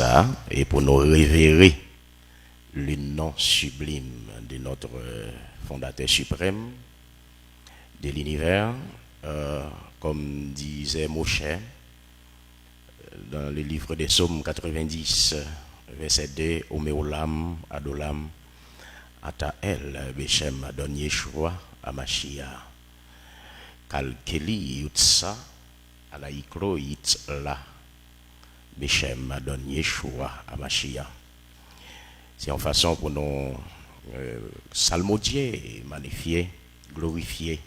ça et pour nous révérer le nom sublime de notre fondateur suprême de l'univers, comme disait Moshe dans le livre des Psaumes 90, verset 2, Omeolam, Adolam, Atael, Bechem, Adon Yeshua, Amashia, Kalkeli, Yutsa, Alaikro, Yitzla, Bechem, Adon Yeshua, Amashia. C'est en façon pour nous salmodier, magnifier, glorifier,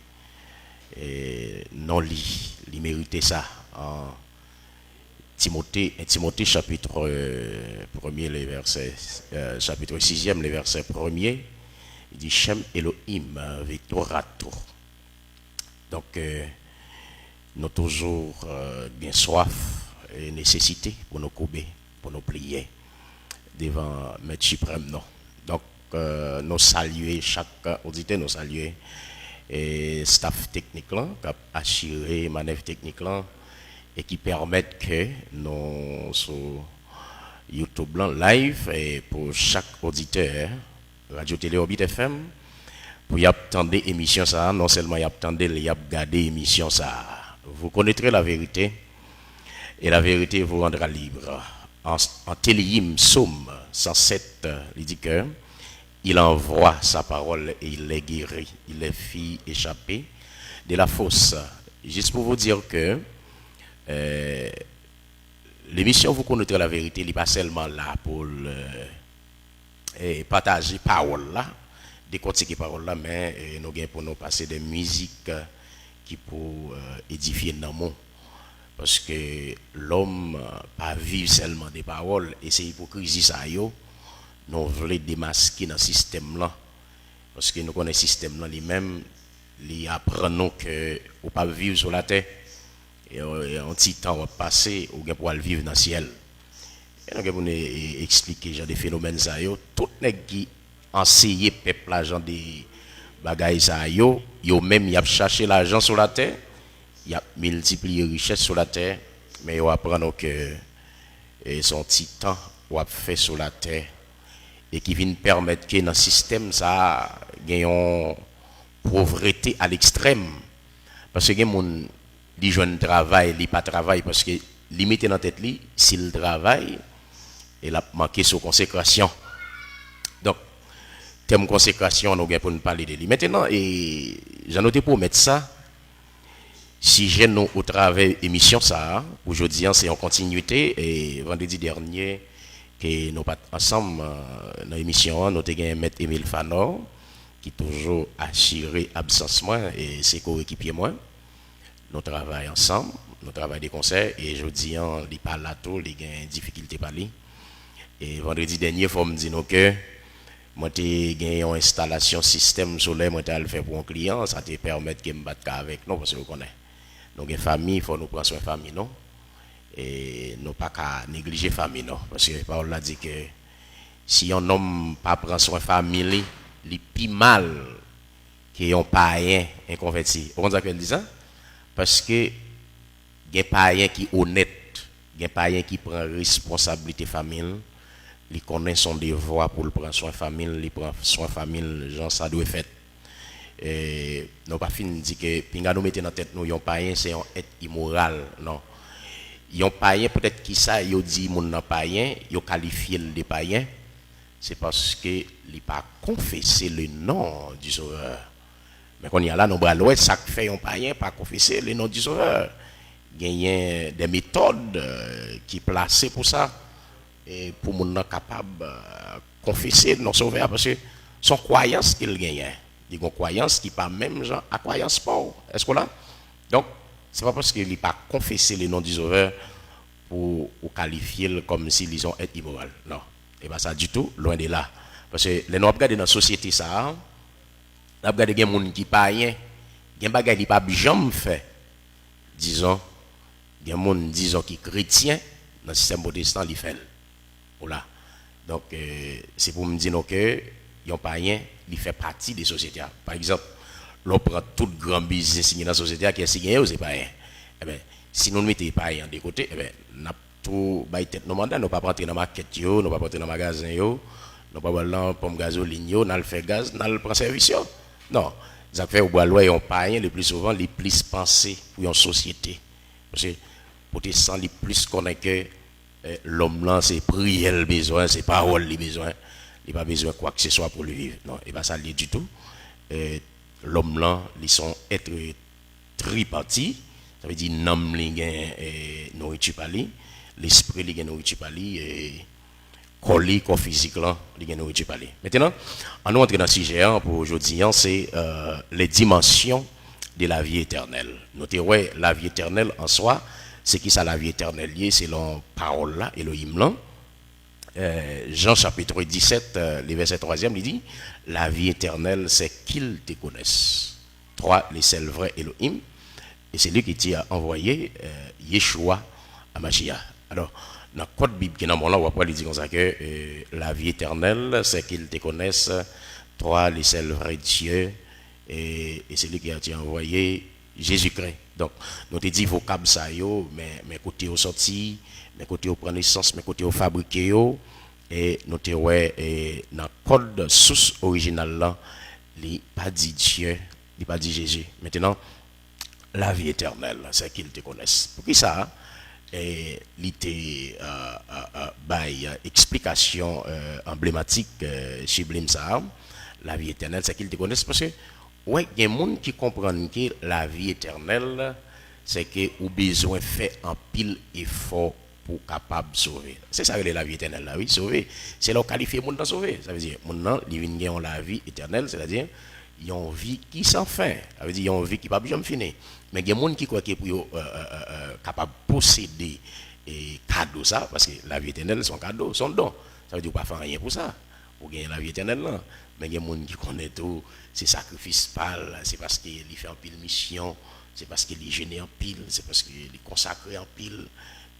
et non li mériter ça. En Timothée chapitre 1er, les versets, chapitre 6e, les versets 1er, il dit Shem Elohim, Victorato. Donc, nous toujours bien soif et nécessité pour nous couper, pour nous plier devant Maître Suprême. Non. Donc, nous saluer chaque auditeur, nous saluer et staff technique là, qui a assuré manœuvre technique là, et qui permettent que nous sur YouTube live et pour chaque auditeur Radio Télé Orbit FM pour y attendre émission ça, non seulement y attendre, y regarder émission ça. Vous connaîtrez la vérité et la vérité vous rendra libre. En Téléhymne Psaume 107, il dit que il envoie sa parole et il les guérit, il les fit échapper de la fosse. Juste pour vous dire que l'émission vous connaîtrez la vérité, il n'est pas seulement là pour partager parole là, décortiquer parole là, mais nous avons pour nous passer des musiques qui pour édifier nos mots. Parce que l'homme pas vivre seulement des paroles et c'est hypocrisie ça yo. Nous voulons démasquer dans le système là. Parce que nous connaissons le système là lui-même, il apprend nous que on pas vivre sur la terre. Et un petit temps va passer, ou bien pour vivre dans le ciel. Et nous avons expliqué genre des phénomènes ça yo, tout nèg qui enseigne peuple l'argent des bagailles ça yo même y a cherché l'argent sur la terre, y a multiplié richesse sur la terre, mais on apprend que son petit temps on fait sur la terre et qui vient permettre que dans le système ça gagne une pauvreté à l'extrême parce que mon li joine travail, li pas travail parce que limité dans tête li s'il travaille il a manqué sur consécration. Donc thème consécration nous gain pour nous parler de lui. Maintenant et j'en noté pour mettre ça si j'ai nous au travers émission ça aujourd'hui c'est en continuité et vendredi dernier que nous pas ensemble dans l'émission nous avons gagné maître Émile Fanor qui toujours assuré absence moi et c'est coéquipier moi. Nous travaillons ensemble, nous travaillons des concerts et jeudi on il parle là tout, il y a une difficulté parler. Et vendredi dernier faut me dire que moi j'ai gagné une installation système solaire moi t'ai le faire pour un client, ça te permet que me battre avec nous parce que vous connaissez. Donc une famille, il faut nous prendre soin de famille non. Et nous pas qu'à négliger famille non parce que Paul l'a dit que si un homme pas prend soin de famille, il plus mal qu'un païen inconverti. Vous comprenez ce qu'elle dit ça? Parce que il y a païen qui honnête, il y a païen qui prend responsabilité famille, il connaît son devoir pour prendre soin de famille, il prend soin de famille, genre ça doit faire. Et nous pas fini dire que pinga nous mettre dans tête nous un païen c'est un être immoral non. Un païen peut-être qui ça yo dit mon nan païen, yo qualifié le païen, c'est parce que il pas confessé le nom du Sauveur. Mais quand il y a là, nous bras ça fait un païen pas confesser le nom du Sauveur. Il y a des méthodes qui placées pour ça et pour mon capable confesser le nom Sauveur parce que son croyance qu'il gagne. Il y a une croyance qui pas même genre à croyance pas. Est-ce que là? Donc c'est pas parce qu'il n'est pas confessé le nom du Sauveur pour qualifier comme s'ils sont être immoral. Non, et pas ça du tout, loin de là. Parce que les nous regardons dans la société ça. Nous regardons des gens qui païens, des gens qui pas jamais fait. Disons, des gens disons qui chrétiens dans le système protestant ils fait. Voilà. Donc c'est pour me dire que les païens il fait partie des sociétés. Par exemple, l'on prend tout grand business dans la société qui est signé c'est païen. Eh ben si nous mettons païens de côté, eh ben tout bail tête nos mandats, nous pas rentrer dans market yo, nous pas rentrer dans magasin yo, nous pas aller pomme gasoline yo, nous le fait gaz, nous le prend service yo. Non, ça fait au bois loyer on paye le plus souvent les plus pensés pour une société. Parce que pour te sentir les plus connaître que l'homme là c'est prier le besoin, c'est parole le besoin. Il n'a pas besoin de quoi que ce soit pour le vivre. Non, il va ça lié du tout. L'homme là, ils sont être tripartis. Ça veut dire l'homme li gagne nourriture par lui, l'esprit li gagne nourriture par lui et corps physique là, li gagne nourriture par lui. Maintenant, on entre dans le sujet pour aujourd'hui, c'est les dimensions de la vie éternelle. Notez ouais, la vie éternelle en soi, c'est qui ça la vie éternelle liée, c'est la parole là, Elohim là. Jean chapitre 17, le verset 3e, il dit la vie éternelle, c'est qu'ils te connaissent. 3, les seuls vrais Elohim. Et c'est lui qui t'a envoyé Yeshua à Mashiach. Alors, dans le code biblique qui est dans mon là, on va pas lui dire comme ça que la vie éternelle, c'est qu'ils te connaissent. 3, les seuls vrais Dieu. Et c'est lui qui a envoyé Jésus-Christ. Donc, nous te dit vocable ça yo, mais côté au sorti, mais côté au prendre naissance, mais côté au fabriqué yo, et nous te ouais dans code source original là, il pas dit Dieu, il pas dit Jésus. Maintenant, la vie éternelle, c'est qu'ils te connaissent. Pour qui ça? Et l'ité explication emblématique sublime ça, la vie éternelle, c'est qu'ils te connaissent parce que ouais, il y a des gens qui comprennent que la vie éternelle, c'est que ou besoin fait un pile effort pour capable de sauver. C'est ça que la vie éternelle là, oui, sauver. C'est là qualifier monde dans sauver. Ça veut dire monde ils viennent la vie éternelle, c'est-à-dire ils ont une vie qui sans fin. Ça veut dire ils ont une vie qui pas jamais finir. Mais il y a des gens qui croient que pour capable de posséder et cadeau ça parce que la vie éternelle son cadeau, son don. Ça veut dire pas faire rien pour ça. Pour gagner la vie éternelle là. Mais il y a des gens qui connaissent tout, c'est sacrifice pâle, c'est parce qu'il fait en pile mission, c'est parce qu'il est gêné en pile, c'est parce qu'il est consacré en pile,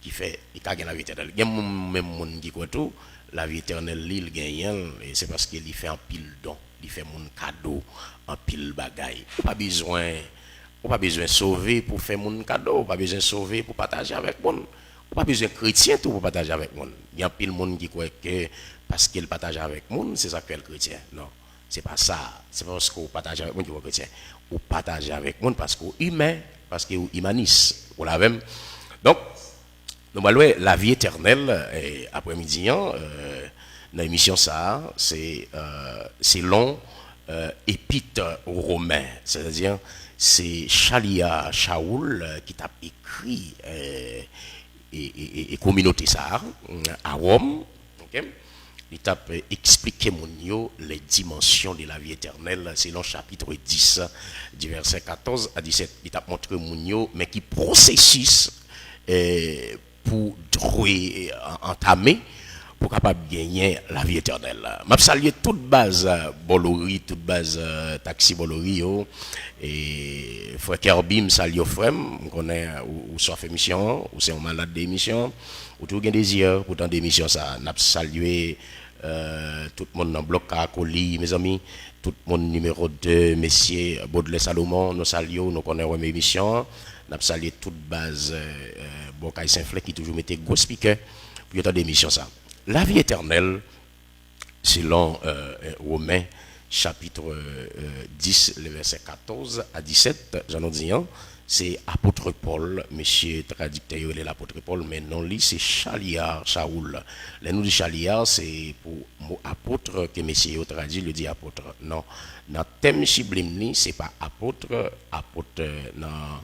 qui fait, il gagne la vie éternelle. Il y a même des gens qui croient tout, la vie éternelle, il gagne, et c'est parce qu'il fait en pile don, il fait mon cadeau, en pile bagaille. Pas besoin de sauver pour faire mon cadeau, pas besoin de sauver pour partager avec moi. Pas besoin de chrétien tout pour partager avec moi. Il y a pile de monde qui croit que parce qu'il partage avec moi, c'est ça qu'elle chrétien. Non, c'est pas ça. C'est parce qu'on partage avec moi qui est chrétien. Ou partage avec moi parce qu'on est humain, parce qu'on est humaniste. Ou la même. Donc, nous allons la vie éternelle après-midi dans l'émission ça, c'est long épître aux Romains, c'est-à-dire c'est Chalia Shaoul qui t'a écrit et communauté ça à Rome, ok? Il t'a expliqué les dimensions de la vie éternelle selon chapitre 10 du verset 14 à 17. Il t'a montré mais qui processus pour entamer pour capable gagner la vie éternelle. M'a salué toute base Bolori, toute base taxi Bolori et frère Kerbim salue frère, on connaît ou soit fait mission ou c'est un malade d'émission ou tout gain désir pourtant d'émission ça n'a salué tout le monde dans le bloc à colis mes amis, tout le monde numéro 2 messieurs Baudelaire Salomon, nous saluons, nous connaissons mes émissions, n'a salué toute base Bokay Saint-Flé qui toujours mettait gros speaker pour y d'émission ça. La vie éternelle, selon Romains, chapitre 10, le verset 14 à 17, j'en ai dit, c'est apôtre Paul, monsieur traducteur, il est l'apôtre Paul, mais non, lui, c'est Chaliar, Shaoul. Le nom de Chaliar, c'est pour mot apôtre que monsieur traduit, le dit apôtre. Non, dans le thème sublime, c'est pas apôtre, dans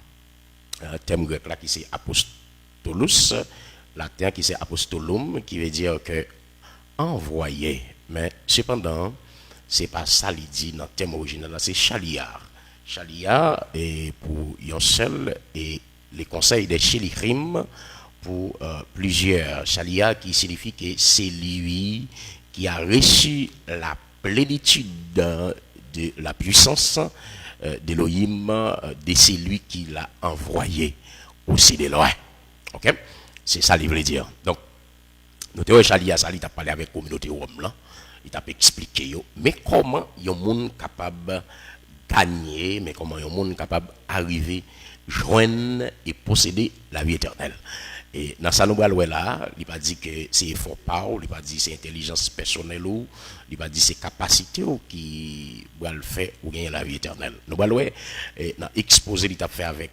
le thème grec là qui c'est apostolus, latin qui c'est apostolum, qui veut dire que envoyé. Mais cependant, c'est pas ça qu'il dit dans le thème original, c'est Chaliar. Chaliar est pour un seul et les conseils des Chilichrim pour plusieurs. Chaliar qui signifie que c'est lui qui a reçu la plénitude de la puissance d'Elohim, de celui qui l'a envoyé aussi de loin. Ok? C'est ça qu'il veut dire. Donc, notre Chaliar, ça, il t'a parlé avec la communauté Rome là. Il t'a expliqué, mais comment il y a un monde capable gagner, mais comment un monde capable d'arriver joindre et posséder la vie éternelle. Et dans ça, nous allons là, il n'a pas dit que c'est effort power, il n'a pas dit que c'est intelligence personnelle, il n'a pas dit que c'est capacité qui va le faire ou gagner la vie éternelle. Nous allons dans l'exposé qu'il a fait avec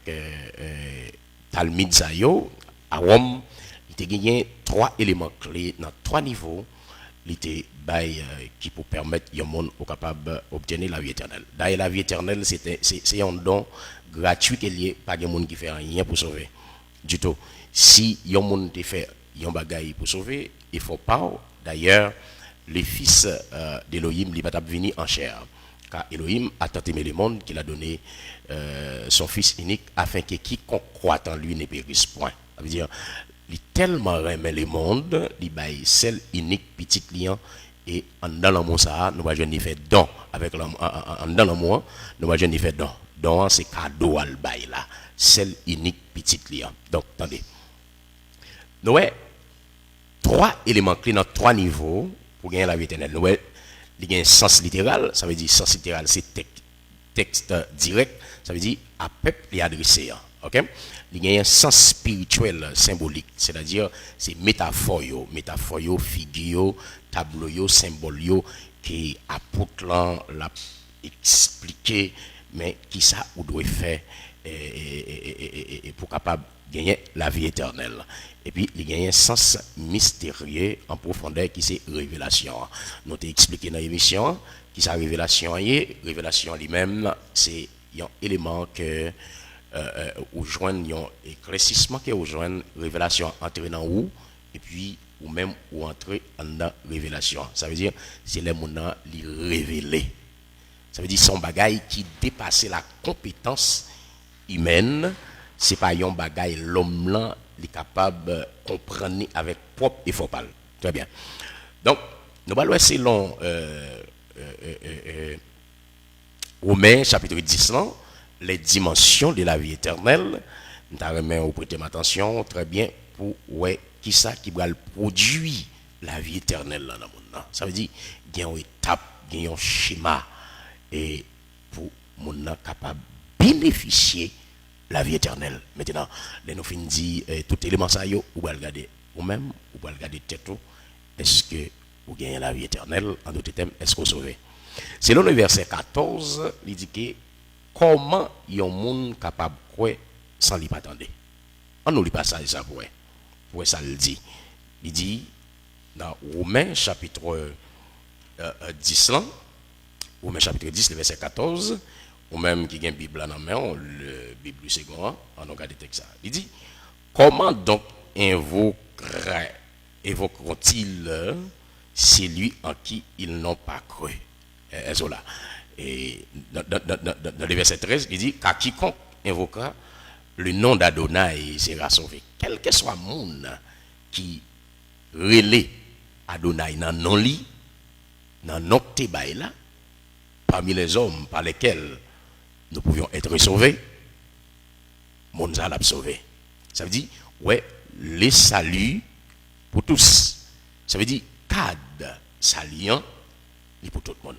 Talmud Zayo, à Rome, il a gagné 3 éléments clés dans 3 niveaux. Qui peut permettre au monde capable d'obtenir la vie éternelle. D'ailleurs, la vie éternelle, c'est un don gratuit qui est lié, pas de monde qui fait rien pour sauver. Du tout. Si un monde te fait un bagage pour sauver, il faut pas. D'ailleurs, le fils d'Elohim, il va venir en chair. Car Elohim a tant aimé le monde qu'il a donné son fils unique afin que quiconque croit en lui ne périsse point. Ça veut dire, il tellement aimé le monde, il baille seul unique petit client et en dans l'amour ça nous va jeune faire don avec en dans l'amour nous va jeune faire don. Don c'est cadeau al bail là, seul unique petit client. Donc attendez. Nous avons 3 éléments clés dans 3 niveaux pour gagner la vie éternelle. Nous avons un sens littéral, ça veut dire sens littéral c'est texte direct, ça veut dire à peuple et adressé. OK? Il y a un sens spirituel symbolique, c'est-à-dire c'est métaphore, figure, tableau, symbole qui apôtre l'a expliqué, mais qui ça ou doit faire pour capable gagner la vie éternelle. Et puis il y a un sens mystérieux en profondeur qui c'est révélation. Nous t'ai expliqué dans l'émission qui ça révélation lui-même c'est un élément que ou joindre un éclaircissement qui ou joindre révélation entrer dans où et puis ou même ou entrer dans révélation. Ça veut dire c'est les gens li révéler. Ça veut dire son bagaille qui dépasse la compétence humaine, c'est pas un bagaille l'homme là est capable de comprendre avec propre effort. Très bien. Donc nous allons selon Romains chapitre 10 là les dimensions de la vie éternelle. Nous avons prêté attention très bien pour ouais qui ça qui va produire la vie éternelle là dans le monde. Ça veut dire qu'il y a une étape, il y a un schéma et pour monde capable bénéficier la vie éternelle. Maintenant, les nous fin dit tout élément ça yo ou va regarder ou même ou va regarder tête est-ce que vous gagnez la vie éternelle en d'autres termes est-ce que vous sauvez. Selon le verset 14, il dit que comment y a un monde capable de croire sans lui pas attendre. On nous lit pas ça pour ça le dit. Il dit dans Romains chapitre 10 là, Romains chapitre 10 le verset 14, ou même qui a une Bible dans la main, le Bible second, on regarde le texte ça. Il dit comment donc invoqueront-ils celui en qui ils n'ont pas cru. Là. Et dans le verset 13, il dit car quiconque invoquera le nom d'Adonai sera sauvé. Quel que soit le monde qui relaie Adonai dans non li, dans notre bail là, parmi les hommes par lesquels nous pouvions être sauvés, monde ça l'a sauvé. Ça veut dire ouais, les saluts pour tous. Ça veut dire cadre saluant pour tout le monde.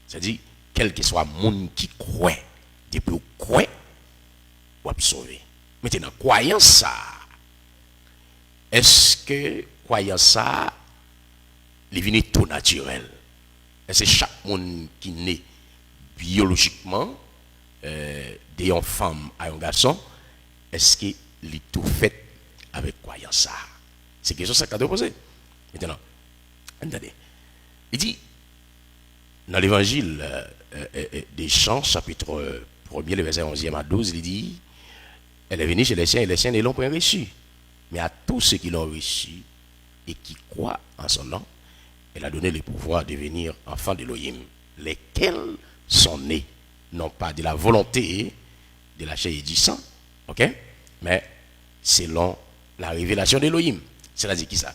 C'est-à-dire, quel que soit le monde qui croit, depuis croit, ou a sauvé. Maintenant, croyance ça, est-ce que croyance ça, il vient tout naturel? Est-ce que chaque monde qui naît biologiquement, d'une femme à un garçon, est-ce qu'il est tout fait avec croyance ça? C'est quelque chose que ça doit poser. Maintenant, attendez. Il dit, dans l'évangile des Chants, chapitre 1er, le verset 11e à 12, il dit elle est venue chez les siens et les siens ne l'ont pas reçu. Mais à tous ceux qui l'ont reçu et qui croient en son nom, elle a donné le pouvoir de devenir enfants d'Elohim, lesquels sont nés, non pas de la volonté de la chair et du sang, ok, mais selon la révélation d'Elohim. C'est-à-dire qui ça?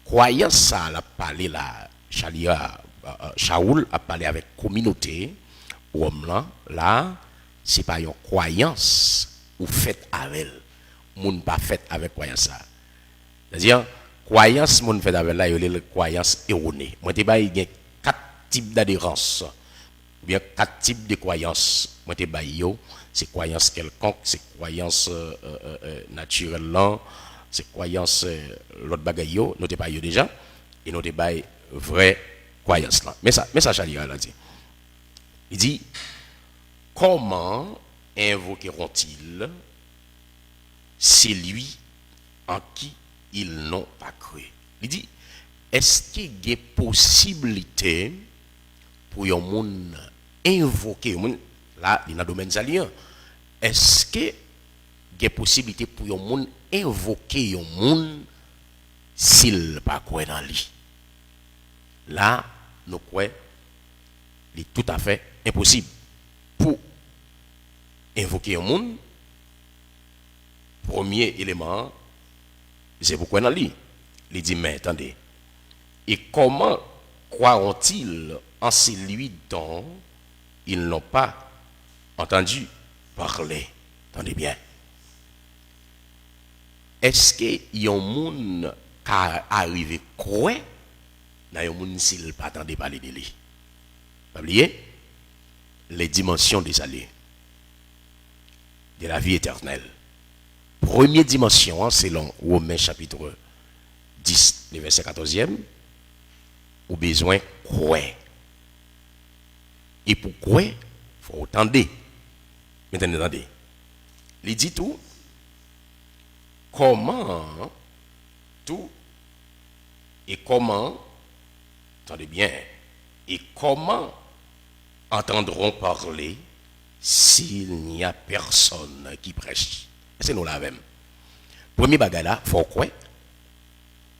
Croyant ça, elle a parlé la Chalia. Shaoul a parlé avec communauté homme là c'est pas une croyance ou fait avec moun pas fait avec croyance ça, c'est-à-dire croyance moun fait avec là il y a croyance erronée. Moi te bail gen 4 types d'adhérence ou bien 4 types de croyances. Moi te bail yo c'est croyance quelconque, c'est croyance naturelle là, c'est croyance l'autre bagaille yo, nous t'ai pas yo déjà et nous t'ai pas vraie croyance là. Mais ça Chalia l'a dit. Il dit comment invoqueront-ils celui en qui ils n'ont pas cru? Il dit est-ce qu'il y a possibilité pour un monde invoquer là dans le domaine salien, est-ce que il y a possibilité pour un monde invoquer un monde s'il pas croit dans lui? Là nous croyons c'est tout à fait impossible pour invoquer un monde. Premier élément c'est pourquoi dans lui il dit mais attendez, et comment croiront-ils en celui dont ils n'ont pas entendu parler? Attendez bien. Est-ce qu'il y a un monde qui arrive croire dans un monde s'il pas entendu parler de lui? Vous oubliez les dimensions des allées de la vie éternelle. Première dimension, selon Romains chapitre 10, le verset 14e, ou besoin croire. Et pour croire, il faut attendre. Maintenant, attendez. Il dit tout. Comment tout et comment, attendez bien, et comment entendront parler s'il n'y a personne qui prêche? C'est nous la même. Premier bagage là, il faut croire.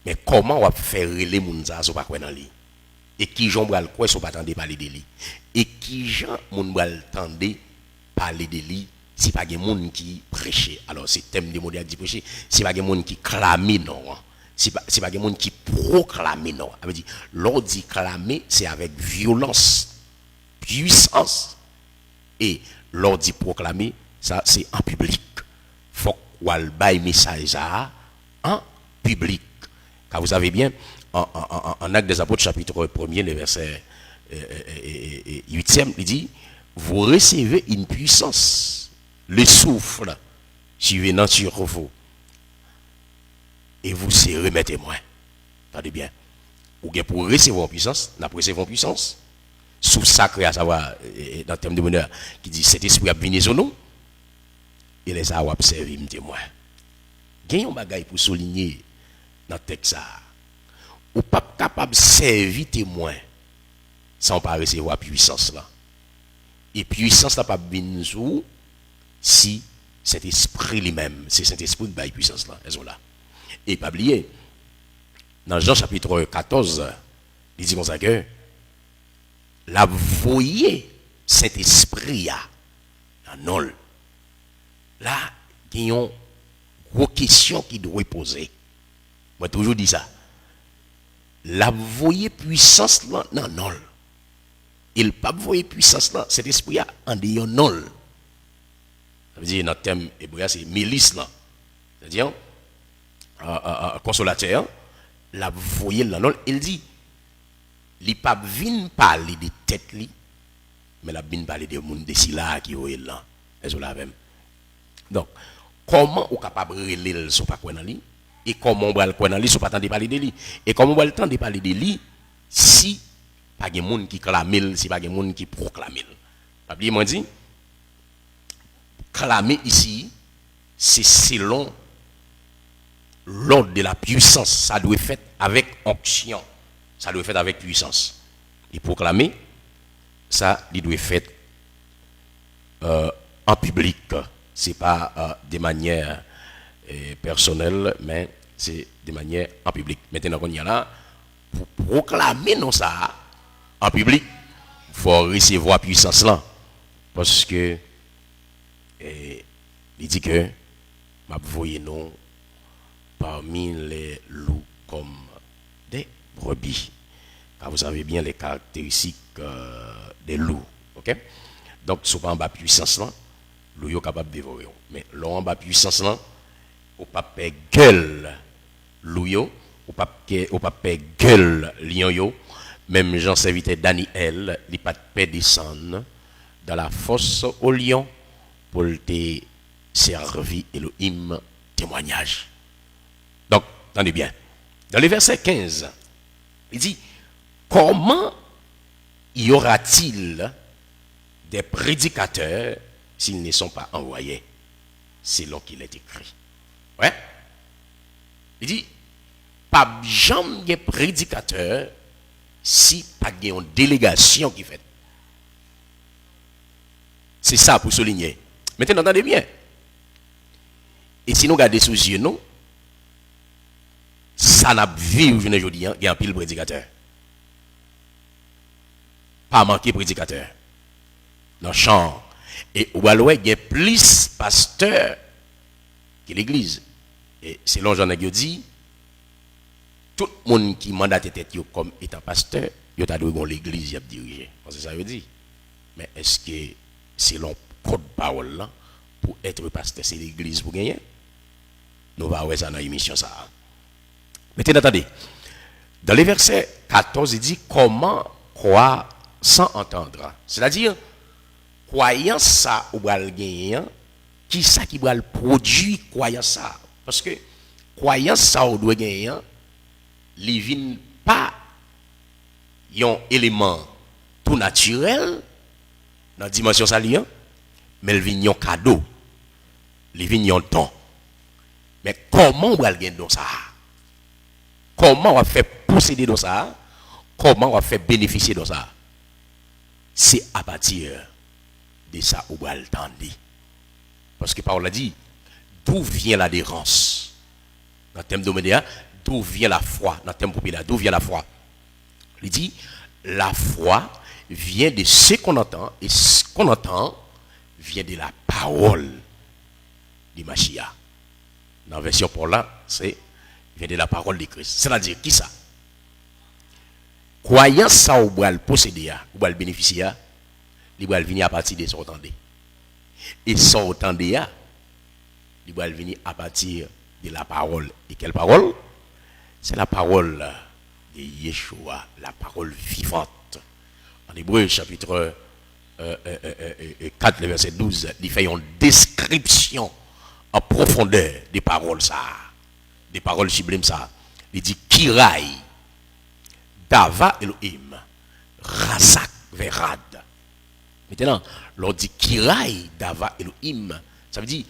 Mais comment on va faire les gens qui ne pas dans lui? Et qui gens va le croire si on pas attendre parler de lui? Et qui gens va attendre parler de lui si pas des gens qui prêchent? Alors c'est thème de modèle dit prêcher, si pas des gens qui clament non. Si pas des gens qui proclament non. Ça veut dire l'on dit clamer c'est avec violence, puissance. Et l'on dit proclamer ça c'est en public. Faut qu'on baille message en public. Car vous savez bien, en Actes des Apôtres, chapitre 1er, le verset 8e, il dit, vous recevez une puissance, le souffle, venant sur vous, et vous serez mes témoins. Attendez bien. Ou bien pour recevoir puissance, nous recevons puissance, sous sacré à savoir, dans le thème de bonheur, qui dit, cet esprit a béni sur nous, et les a observé mes témoins. Il y a un bagage pour souligner dans le texte. Ou pas capable de servir témoin sans pas recevoir puissance là. Et puissance là pas venir si cet esprit lui-même, c'est cet esprit de puissance là, là. Et pas oublier dans Jean chapitre 14, il dit comme ça que la voyez cet esprit là non. Là, il y a une grosse question qui doit poser. Moi toujours dit ça. La voyez puissance là non. Il pas voyez puissance là, cet esprit là en dehors non. Ça veut dire notre thème hébreu c'est milice là. C'est-à-dire consolateur, la voyez là non, il dit il pas vinn parler de tête li, mais la vinn parler de monde de là qui est là. Est-ce là même. Donc comment on capable relayer son pas quoi dans lui? Et comment on va le connaître si on pas attendre parler de lui? Et comment on va le temps de parler de lui si pas de monde qui clame, si pas de monde qui proclame? Pas oublier moi dit clamer ici c'est selon l'ordre de la puissance, ça doit être fait avec onction, ça doit être fait avec puissance. Et proclamer ça il doit être fait en public, c'est pas de manière personnelle, mais c'est de manière en public. Maintenant qu'on y a là, pour proclamer non ça en public, il faut recevoir puissance là. Parce que il dit que m'a voyé non parmi les loups comme des brebis. Car vous savez bien les caractéristiques des loups. OK? Donc, souvent en bas puissance là, loup est capable de dévorer. Mais l'on en bas puissance là, ou pas paix gueule loup, ou pas paix gueule lion yo. Même Jean serviteur Daniel, il pas de paix descendre dans la fosse au lion pour te servir Elohim témoignage. Donc, attendez bien. Dans le verset 15, il dit, comment y aura-t-il des prédicateurs s'ils ne sont pas envoyés? C'est là qu'il est écrit. Ouais. Il dit, pas jamais de prédicateur si pas une délégation qui fait. C'est ça pour souligner. Maintenant, entendez bien. Et si nous regardons sous les yeux, nous, ça n'a vu, je ne dis, il y a un pile prédicateur. Pas manquer prédicateur. Dans le champ. Et au Baloué, il y a plus pasteurs que l'église. Et selon Jean Nègre dit, tout le monde qui mandate tête comme étant pasteur, il a dû l'église, il a dirigé. C'est ça que veut dire. Mais est-ce que selon code parole là, pour être pasteur, c'est l'église pour gagner? Nous allons voir ça dans l'émission ça. Maintenant, attendez. Dans les versets 14, il dit comment croire sans entendre. C'est-à-dire, croyance ça ou va gagner, qui ça qui va produire croyance ça? Parce que croyance ça ou doit gagner, il vient pas un élément tout naturel dans la dimension salient, mais il vient un cadeau, il vient un don. Mais comment on va gagner dans ça? Comment on va faire posséder dans ça? Comment on va faire bénéficier de ça? C'est à partir de ça où on va l'entendre. Parce que Paul a dit, d'où vient l'adhérence? Dans le thème doménéa, d'où vient la foi? Dans le thème populaire, d'où vient la foi? Il dit, la foi vient de ce qu'on entend, et ce qu'on entend vient de la parole du Mashiach. Dans la version pour là, c'est vient de la parole de Christ. C'est-à-dire, qui ça? Croyance ça ou le posséder, ou le bénéficier, il va venir à partir de son entendé. Et son entendé, il va venir à partir de la parole. Et quelle parole? C'est la parole de Yeshua, la parole vivante. En Hébreu, chapitre 4, le verset 12, il fait une description en profondeur des paroles ça. Des paroles sublimes ça. Il dit Kirai, Dava Elohim, Razak Verad. Maintenant, l'on dit Kirai, Dava Elohim, ça veut dire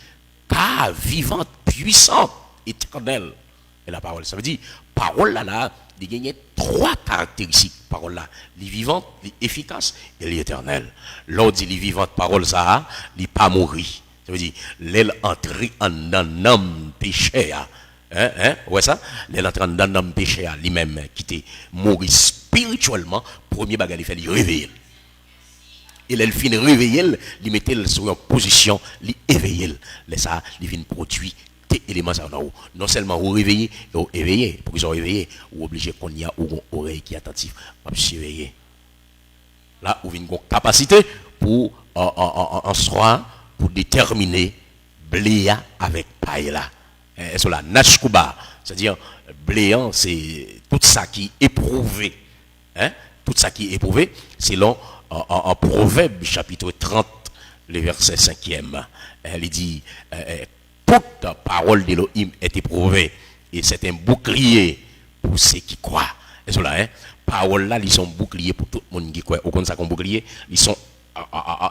car vivante, puissante, éternelle. Et la parole, ça veut dire parole là, il gagne trois caractéristiques. Parole là, les vivantes, les efficaces et les éternelles. L'on dit les vivantes, parole ça, il pas mourir. Ça veut dire, l'aile entrée en un homme péché. Ouais ça? L'aile entrée en un homme péché lui-même qui était mort spirituellement. Premier bagage, il fait lui réveiller. Et elle finit réveiller, il mettait sur une position, il éveiller. Ça, il vient produire des éléments ça non seulement vous réveiller, vous éveiller. Pour qu'ils soient réveillés, vous obligez qu'on y a une oreille qui est attentive, pour surveiller. Là, vous avez une capacité pour en soi pour déterminer bléa avec paille là. C'est la nashkuba, c'est-à-dire bléant, c'est tout ça qui est éprouvé. Tout ça qui est éprouvé, selon en Proverbe chapitre 30, le verset 5e. Elle dit toute parole d'Elohim est éprouvée et c'est un bouclier pour ceux qui croient. Et cela, parole là, ils sont boucliers pour tout le monde qui croit. Au contraire, comme bouclier, ils sont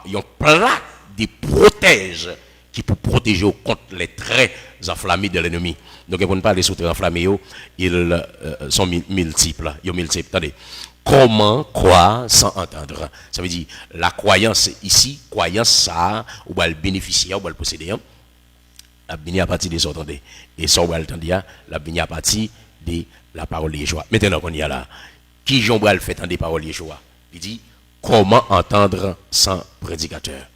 ils ont plaque des protèges qui pour protéger contre les traits enflammés de l'ennemi. Donc, pour ne pas les sauter enflammés, ils sont multiples. Ils sont multiples. Attendez. Comment croire sans entendre? Ça veut dire, la croyance ici, croyance ça, ou va le bénéficier, ou va le posséder, la béni à partir des entendés. Et ça, ou va l'entendre, la béni à partir de la parole de Yeshua. Maintenant qu'on y a là, qui Jean le fait entendre des paroles de Yeshua? Il dit, comment entendre sans prédicateur?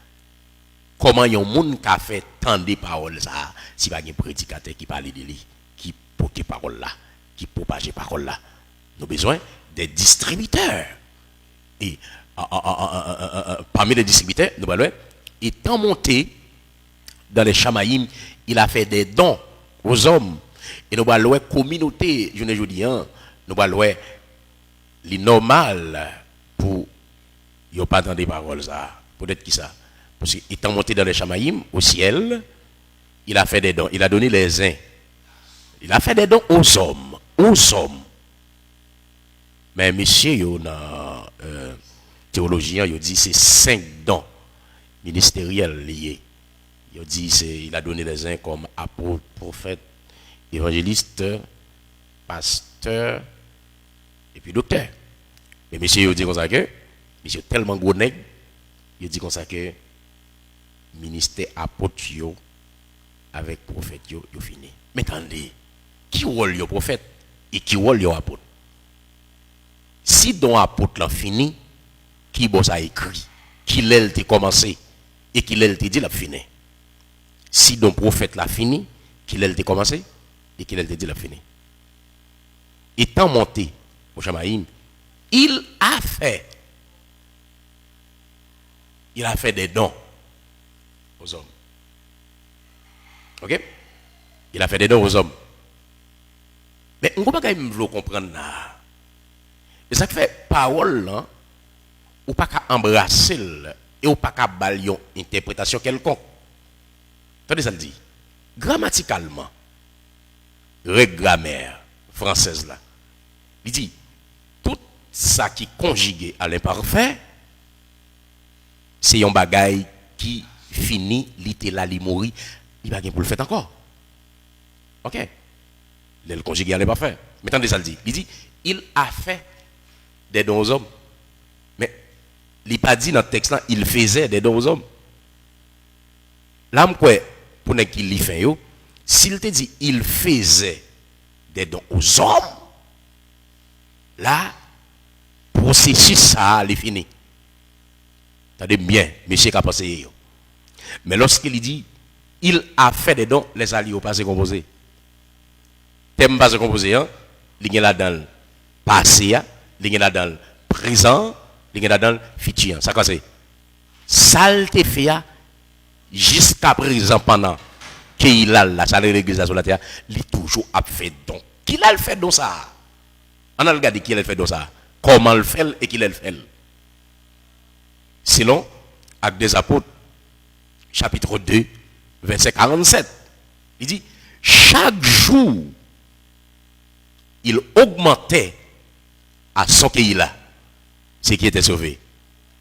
Comment y a un monde qui a fait tant de paroles ça, si pas un prédicateur qui parle de lui, qui porte parole là, qui propage parole là? Nous avons besoin des distributeurs. Et parmi les distributeurs, nous allons étant monté dans les Chamaïm, il a fait des dons aux hommes. Et nous allons communauté, je ne dis rien, nous allons les normal pour ne pas entendre des paroles ça. Peut-être qui ça? Parce qu'il étant monté dans les Chamaïm, au ciel, il a fait des dons. Il a donné les uns. Il a fait des dons aux hommes. Aux hommes. Mais monsieur, dans théologien, il dit c'est 5 dons ministériels liés. Il dit il a donné les uns comme apôtre, prophète, évangéliste, pasteur et puis docteur. Mais monsieur, il dit comme ça que, monsieur tellement gros nègre, il dit comme ça que ministère apôtre avec prophète yo fini. Mais attendez, qui rôle le prophète et qui rôle le apôtre? Si don apôtre là fini, qui bosse a écrit, qui l'aile te commencé et qui l'aile te dit la fini. Si don prophète là fini, qui l'aile te commencé et qui l'aile te dit la fini. Étant monté au Chamaïm, il a fait des dons aux hommes. OK? Il a fait des dons aux hommes. Mais on ne peut pas comprendre là. Et ça fait parole là, ou pas qu'à embrasser et ou pas qu'à balayer une interprétation quelconque. Attendez ça le dit. Grammaticalement, règle grammaire française là, il dit tout ça qui est conjugué à l'imparfait, c'est un bagaille qui finit, littéral, il mourit, il va pas pour le faire encore. OK? Le conjugué à l'imparfait. Mais attendez ça le dit. Il dit il a fait des dons aux hommes. Mais il n'a pas dit dans le texte là, il faisait des dons aux hommes. Là, pour ne qu'il y fait, s'il te dit il faisait des dons aux hommes, là, processus ça, il est fini. Attendez bien, monsieur qui a passé. Mais lorsqu'il dit il a fait des dons, les alliés n'ont pas composé. Thème pas composé, il y a là dans le passé, il y a là dans le présent, il y a là dans le futur. Ça c'est ça te fait jusqu'à présent pendant qu'il a la salle de l'église sur la terre, il toujours a fait don. Qui l'a fait don ça? On a regardé qui l'a fait don ça. Comment le fait et qui l'a fait. Sinon, Actes des Apôtres, chapitre 2, verset 47, il dit chaque jour il augmentait à son qu'il a, ce qui était sauvé.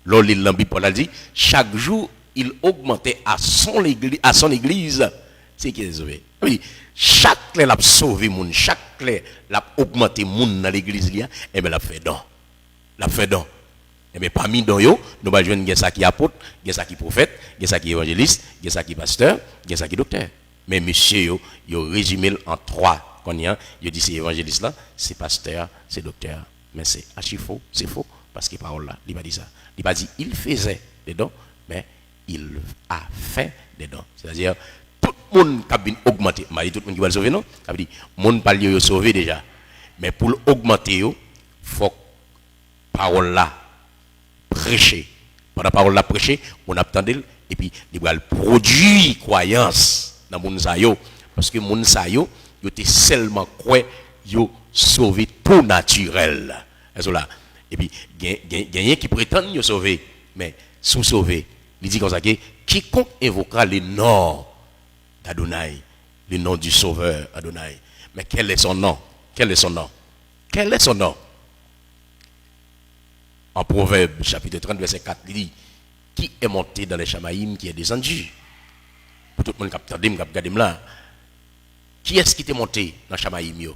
L'on lit dans Bible, Paul dit, chaque jour, il augmentait à son église, ce qui était sauvé. Oui, chaque clé l'a sauvé moun, chaque clé l'a augmenté moun dans l'église là, et bien l'a fait don. L'a fait don. Et bien parmi don yo, nous va joindre ça qui apôtre, ça qui prophète, ça qui évangéliste, ça qui pasteur, ça qui docteur. Mais monsieur yo résumé en 3. Il dit c'est évangéliste là, c'est pasteur, c'est docteur. Mais c'est archi faux, c'est faux, parce que parole là, il n'a pas dit ça. Il n'a pas dit il faisait des dons, mais il a fait des dons. C'est-à-dire, tout le monde qui a bien augmenté, tout le monde qui va le sauver, non? Ça veut dire, le monde parle de sauver déjà. Mais pour l'augmenter, il faut parole là, prêcher. Pendant la parole là, prêcher, on attendait, et puis il va produire croyance dans le monde. Parce que le monde, il était seulement quoi, il sauvé tout naturel. Et puis, il y a qui prétendent le sauver, mais sous sauver, il dit comme ça que quiconque invoquera le nom d'Adonai, le nom du Sauveur Adonai. Mais quel est son nom? Quel est son nom? Quel est son nom? En Proverbe, chapitre 30, verset 4, il dit qui est monté dans les Chamaïm, qui est descendu. Pour tout le monde qui a regardé là. Qui est-ce qui est monté dans Chamaïm?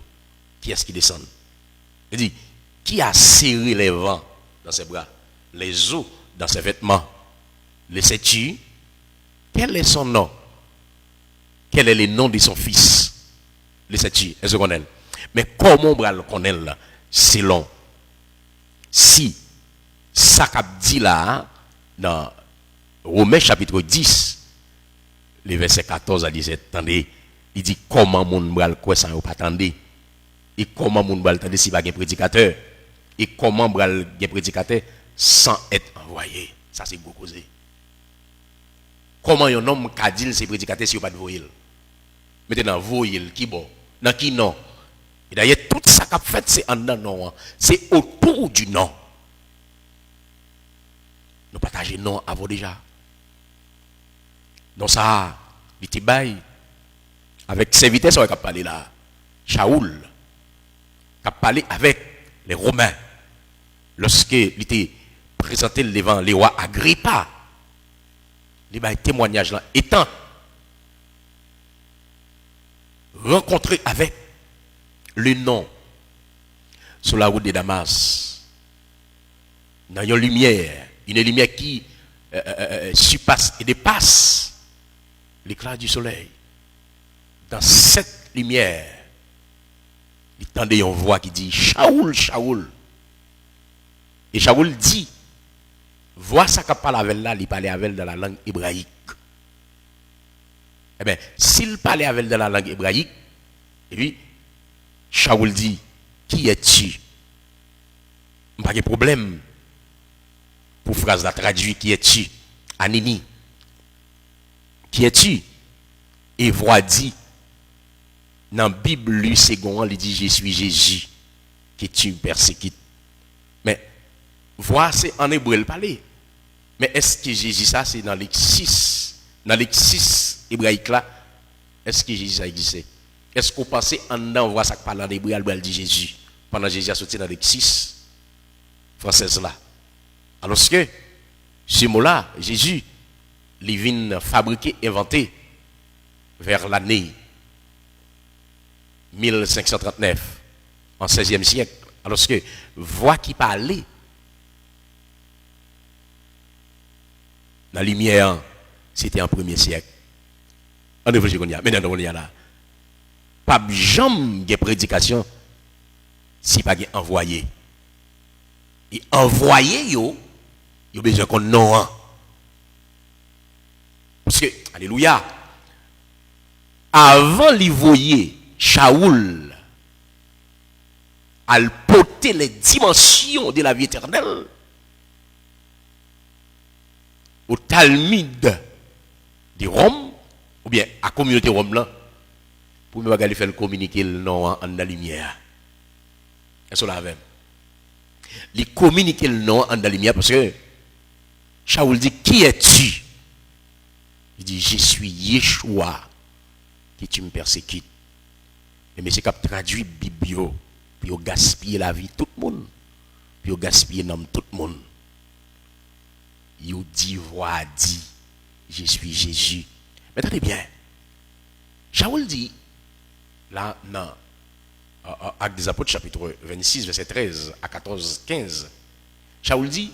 Qui est-ce qui descend? Il dit, qui a serré les vents dans ses bras, les eaux dans ses vêtements, les sais-tu? Quel est son nom? Quel est le nom de son fils? Les sais-tu? Est-ce qu'on connaît? Mais comment on va le connaître là? Selon si ça qu'a dit là dans Romains chapitre 10, les versets 14 à 17, attendez. Il dit comment mon bral quoi ça pas attendre et comment mon bral attendre si pas un prédicateur et comment bral un prédicateur sans être envoyé. Ça c'est beaucoup causé. Comment un homme qu'a dit c'est prédicateur si pas de voyel. Maintenant voyel qui bon dans qui non. Et d'ailleurs tout ça qu'a fait c'est en non, c'est autour du nom. Nous partageons non avant déjà. Donc ça, il était bail. Avec ses vitesses, on a parlé là. Shaoul a parlé avec les Romains. Lorsqu'il était présenté devant les rois Agrippa, les témoignages là, étant rencontré avec le nom sur la route de Damas, dans une lumière qui surpasse et dépasse l'éclat du soleil. Dans cette lumière, il entendait une voix qui dit Shaoul, Shaoul. Et Shaoul dit, vois ça qu'il parle avec là, il parlait avec elle dans la langue hébraïque. Eh bien, s'il parlait avec elle dans la langue hébraïque, et puis, Shaoul dit, qui es-tu? Pas de problème. Pour phrase la traduit, qui es-tu? Anini. Qui es-tu? Et voix dit, dans la Bible, lui, second, il dit, je suis Jésus, que tu persécutes. Mais, voix, c'est en hébreu le parler. Mais est-ce que Jésus, ça, c'est dans les 6, hébraïque là, est-ce que Jésus a existé? Est-ce qu'on pense en dedans, on voit ça qui parle en hébreu, elle dit Jésus, pendant que Jésus a sorti dans les 6 françaises là. Alors que, ce mot-là, Jésus, il vient fabriquer, inventer, vers l'année 1539, en 16e siècle. Alors que, voix qui parlait, dans la lumière, c'était en 1er siècle. En effet, qu'on y a. Maintenant, on y a là. Pas jamais de prédication si pas envoyé. Et envoyé, il y a besoin qu'on non. Parce que, alléluia, avant de voyer Shaoul à porter les dimensions de la vie éternelle, au Talmud de Rome, ou bien à la communauté Rome là, pour me faire communiquer le nom en la lumière. Est-ce que là même? Il communiquer le nom en la lumière parce que Shaoul dit, qui es-tu? Il dit, je suis Yeshua, que tu me persécutes. Et mais c'est qu'il traduit Biblio, puis il gaspille la vie de tout le monde, puis il gaspille l'âme de tout le monde. Il dit, voix dit, je suis Jésus. Mais attendez bien. Shaoul dit, là, dans Actes des Apôtres, chapitre 26, verset 13 à 14, 15, Shaoul dit,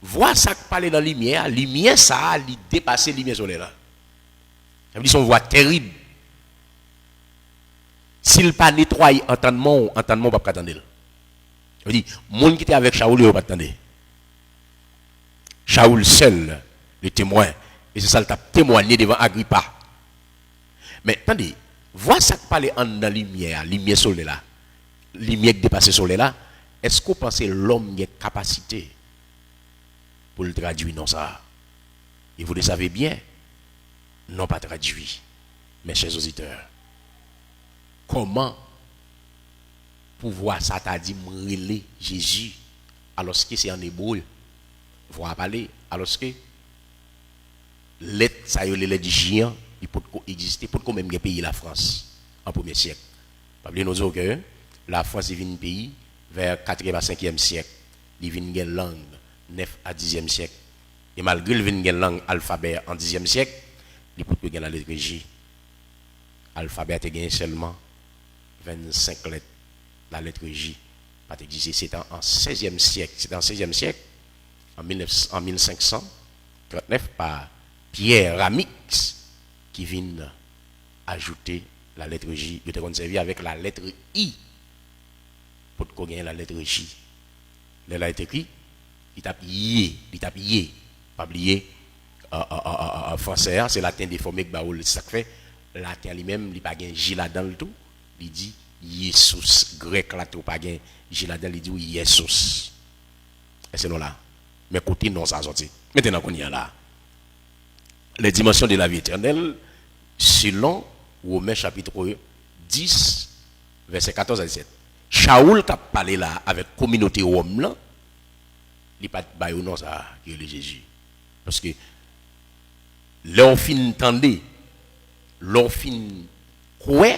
vois ça qui parle dans la lumière, ça a dépassé la lumière solaire. Ça veut dire son voix terrible. S'il pas nettoyé entendement va pas attendre. Ça veut dire, le monde qui était avec Shaoul, il va pas attendre. Shaoul seul, le témoin, et c'est ça qu'il a témoigné devant Agrippa. Mais attendez, vois ça qui parle dans la lumière solaire là, lumière qui dépasse solaire là, est-ce que vous pensez l'homme a une capacité pour le traduire dans ça? Et vous le savez bien, non pas traduit, mes chers auditeurs. Comment pouvoir ça t'a dit me Jésus alors que c'est en hébreu? Vous parler alors que lettre ça y est lettre du géant il peut exister pour quand même pays la France en 1er siècle. Pas oublier nous dire que la France est un pays vers 4e à 5e siècle, il vient une langue 9 à 10e siècle. Et malgré le vient une langue alphabet en 10e siècle, il peut gagner la lettre J. Alphabet a gagné seulement 25 lettres. La lettre J pas existé, c'était en 16e siècle, c'était en 16e siècle. En 1539 par Pierre Ramix qui vient ajouter la lettre J. Il était servi avec la lettre I pour gagner la lettre J. Il a écrit, il tape Y, pas oublier en français, c'est latin déformé que ça fait latin lui-même, il pas gain J là dans le tout, il dit Jesus, grec là tout pas gain J là dedans, il dit Jesus. Et c'est là. Mais côté non ça sorti. Maintenant qu'on y est là. Les dimensions de la vie éternelle, selon Romains chapitre 10, verset 14 à 17. Shaoul qui a parlé là avec la communauté Rome là, il n'y a pas de bail non ça qui est le Jésus. Parce que, attendez, vois ça qui parle dans la lumière, lumière qui dépasse solaire là, est-ce qu'on pense l'homme est capacité pour le traduire dans ça? Et vous le savez bien, non pas traduit, mes chers auditeurs. Comment pouvoir ça t'a dit me c'est en hébreu? Leur fin tendez, leur fin quoi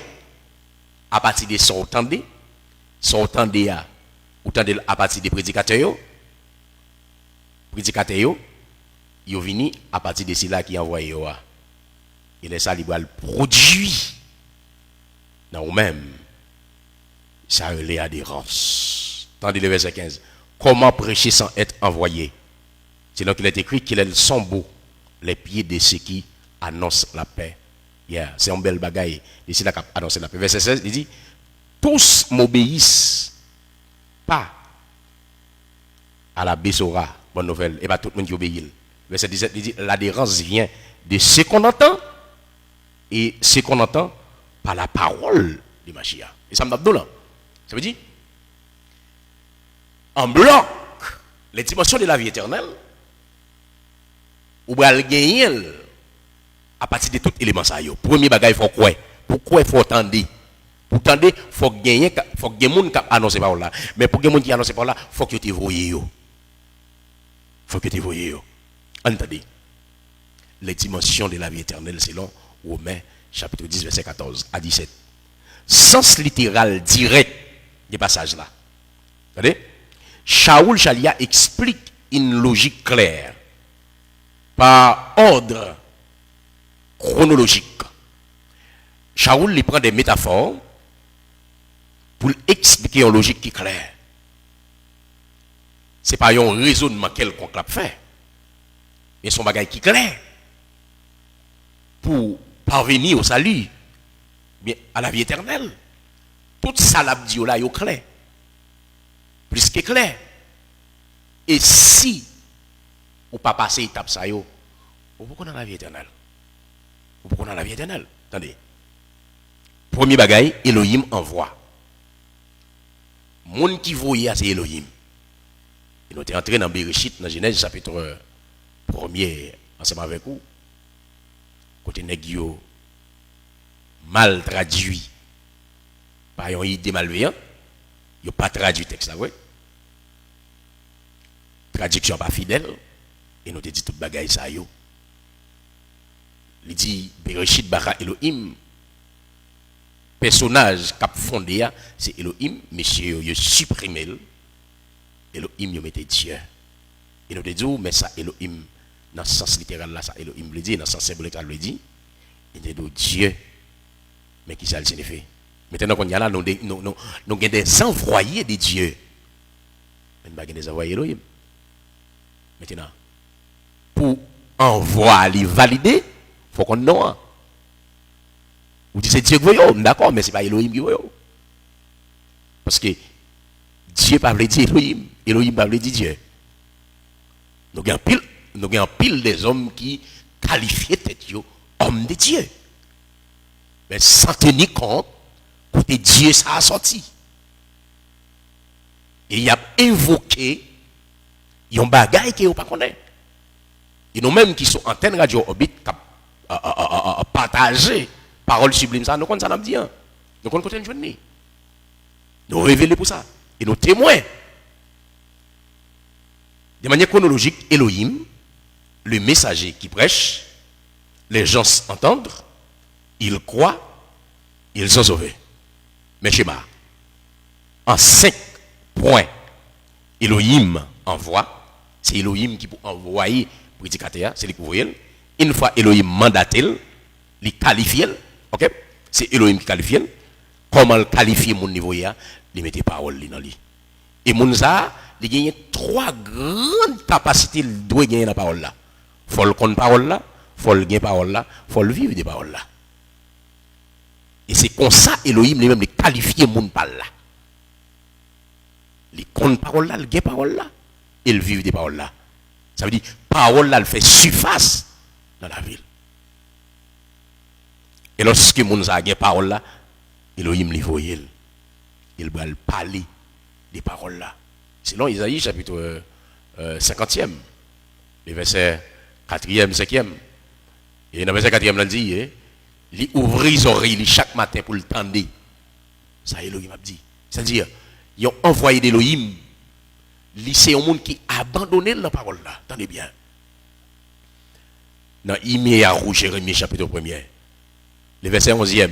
à partir de son tendez à partir des prédicateurs, ils viennent à partir de ceux-là qui envoyé. Il est ça, il va le produit dans vous-même. Ça relève adhérence. Tendez le verset 15. Comment prêcher sans être envoyé? C'est là qu'il est écrit qu'il sont beaux les pieds de ceux qui annoncent la paix. Yeah, c'est un bel bagaille. Ici, là, qui annonce la paix. Verset 16, il dit tous m'obéissent pas à la Bessora, bonne nouvelle, et pas tout le monde qui obéit. Verset 17, il dit l'adhérence vient de ce qu'on entend et ce qu'on entend par la parole du Mashiach. Et ça me donne là. Ça veut dire en bloc les dimensions de la vie éternelle ou va gagner à partir de tout élément ça yo. Premier bagage il faut quoi? Pourquoi il faut attendre? Pour attendre, il faut gagner monde qui annonce par là. Mais pour gagner monde qui annonce par là, il faut que tu voyes yo. Faut que tu voyes yo. Entendez. Les dimensions de la vie éternelle selon Romains chapitre 10 verset 14 à 17. Sens littéral direct des passages là. Regardez. Shaoul Chalia explique une logique claire par ordre chronologique. Shaoul lui prend des métaphores pour expliquer une logique qui est claire. Ce n'est pas un raisonnement quelconque l'a fait, mais son bagage qui est clair pour parvenir au salut, bien à la vie éternelle. Tout ça l'a dit là est clair. Plus que clair. Et si ou pas passer étape ça yo, ou pourquoi dans la vie éternelle? Ou pourquoi dans la vie éternelle? Attendez. Premier bagaille, Elohim envoie. Monde qui voyait c'est Elohim. Et nous sommes entrés dans Bereshit, dans Genèse chapitre 1er, ensemble avec vous. Côté négio mal traduit par une idée malveillante, il n'a pas traduit le texte là, ouais. Traduction pas fidèle, et nous te dit tout bagaille ça yo. Il dit Bereshit bara Elohim. Personnage qui a fondé, c'est Elohim, monsieur, il a supprimé. Elohim, il mettait Dieu. Et nous te dit, mais ça, Elohim, dans le sens littéral là, ça, Elohim le dit, dans le sens symbolique, il le dit, il dit Dieu. Mais qui ça le signifie? Maintenant qu'on y a là, nous avons des envoyés de Dieu. Mais nous avons des envoyés Elohim. Maintenant, pour envoyer, valider, il faut qu'on ait. Vous dites c'est Dieu qui veut, d'accord, mais ce n'est pas Elohim qui veut. Parce que Dieu ne parle pas dire Elohim, Elohim parle dire Dieu. Nous avons pile des hommes qui qualifient tête homme de Dieu. Mais sans tenir compte, côté Dieu ça a sorti. Et il a invoqué un bagage qui n'est pas connaît. Et nous-mêmes qui sont antenne radio orbite partager parole sublime ça, nous connaissons ça, nous disons. Nous connaissons une journée. Nous révélons pour ça. Et nous témoins. De manière chronologique, Elohim, le messager qui prêche, les gens entendent, ils croient, ils sont sauvés. Mais schéma, en 5 points, Elohim envoie, c'est Elohim qui peut envoyer prédicateur, c'est lui qui voit. Une fois Elohim mandaté, il qualifie. Ok? C'est Elohim qui qualifie. Comment le qualifier mon niveau là? Il met des paroles dans lui. Et mon ça, il gagne 3 grandes capacités il doit gagner la parole là. Faut le connaître parole là, faut le gagner parole là, faut le vivre des paroles là. Et c'est comme ça Elohim lui-même le qualifier mon parole là. Il connaît parole là, il gagne parole là, et il vit des paroles là. Ça veut dire parole là, elle fait surface dans la ville. Et lorsque moun a gagné parole là, Elohim li voyel. Il va parler des paroles là. Selon Isaïe chapitre 50e, les versets 4e, 5e. Et dans le verset 4e, il dit, il ouvre les oreilles chaque matin pour le tendre. Ça Elohim a dit. C'est-à-dire, ils ont envoyé d'Elohim. C'est un monde qui a abandonné la parole là. Attendez bien. dans Iméarou, Jérémie, chapitre 1er. Le verset 11e.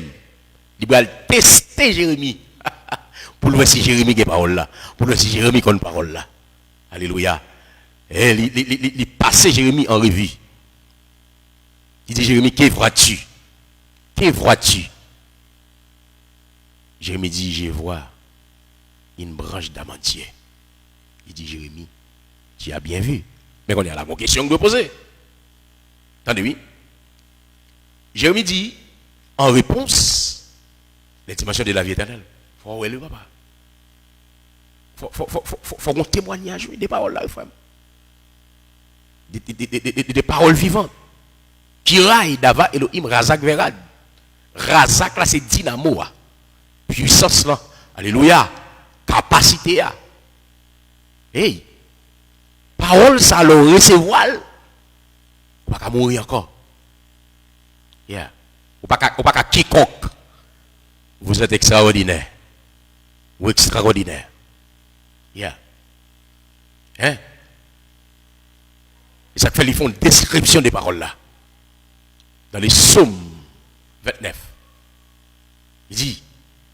Il va tester Jérémie. Pour voir si Jérémie a parole là. Pour voir si Jérémie a parole là. Alléluia. Et il passe Jérémie en revue. Il dit Jérémie, que vois-tu? Que vois-tu? Jérémie dit, je vois une branche d'amantier. Il dit Jérémie, tu as bien vu. Mais on est à la bonne question que je poser. Attendez, oui. Jérémie dit, en réponse, les dimensions de la vie éternelle. Faut où est le papa? Faut qu'on témoignage des paroles là, frère. Des paroles vivantes. Kirai, Dava, Elohim, Razak, Verad. Razak là, c'est dynamo. Puissance là. Alléluia. Capacité là. Hey. Parole ça le recevoir. On va pas mourir encore. Yeah. Ou pas quiconque. Vous êtes extraordinaire. Ou extraordinaire. Yeah. Hein? Et ça fait, ils font une description des paroles là. Dans les psaumes 29. Il dit,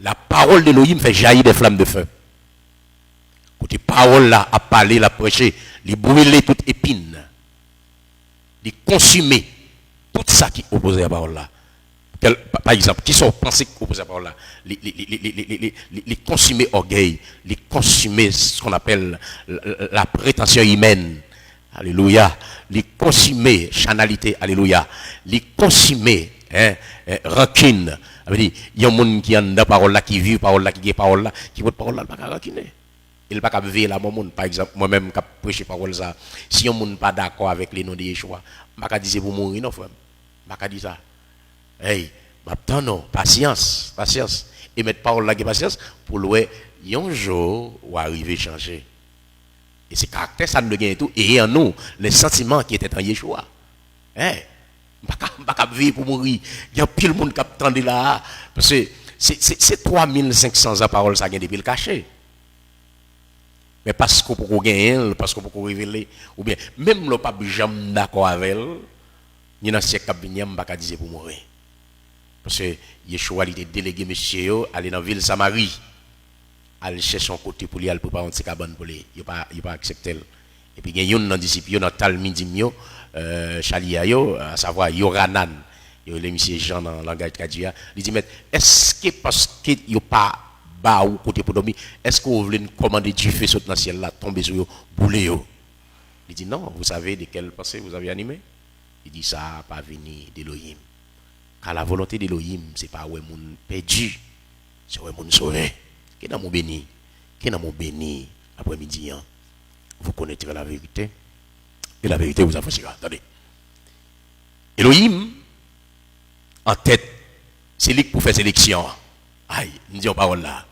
la parole d'Elohim fait jaillir des flammes de feu. Côté parole là, à parler, à prêcher, les brûler toute épine. Les consumer. Tout ça qui oppose à la parole là. Par exemple, qui sont pensés qui opposent à la parole là. Les consumer orgueil. Les consumer ce qu'on appelle la prétention humaine. Alléluia. Les consumer chanalité. Alléluia. Les consumer rancune. Il y a un monde qui a une parole là, qui vit parole là, qui a parole là, qui veut parole là, il ne peut pas rancune. Il ne peut pas vivre là, par exemple, moi-même, qui prêche parole ça. Si un monde n'est pas d'accord avec les noms de Yeshua, je ne peux pas dire pour mourir, non, frère. Je ne peux pas dire ça. Hey, maintenant, non, patience, patience. Et mettre parole là, qui patience, pour le un jour, ou arriver à changer. Et ce caractère, ça ne gagne tout. Et en nous, les sentiments qui étaient en Yeshua. Hey, je ne peux pas vivre pour mourir. Il y a pile de monde qui attend là. Parce que c'est 3500 ans parole, ça gagne depuis le cachet. Mais parce qu'on peut gagner, parce qu'on peut révéler, ou bien, même le pape jamais d'accord avec elle, ni dans le siècle qui vient, je ne peux pas dire pour mourir. Parce que Yeshua il était délégué, monsieur, aller dans la ville Samarie, aller chercher son côté pour lui, aller préparer un petit cabane pour lui. Il n'a pas accepté. Et puis, il y a un disciple, dans Talmidim, Chaliayo, à savoir Yoranan, il y a le monsieur Jean dans le langage Kadia, il dit, mais est-ce que parce qu'il n'y a pas bas ou côté pour dormir, est-ce que vous voulez commander du feu sur le ciel là, tomber sur vous, bouler vous? Il dit non, vous savez de quelle pensée vous avez animé? Il dit ça n'a pas venu d'Elohim. Car la volonté d'Elohim, ce n'est pas où est mon perdu, c'est où est mon sauvé. Qui est dans mon béni? Qui est dans mon béni après-midi? Vous connaîtrez la vérité. Et la vérité vous affranchira. Attendez. Elohim, en tête, c'est lui pour faire sélection. Aïe, nous disons parole là.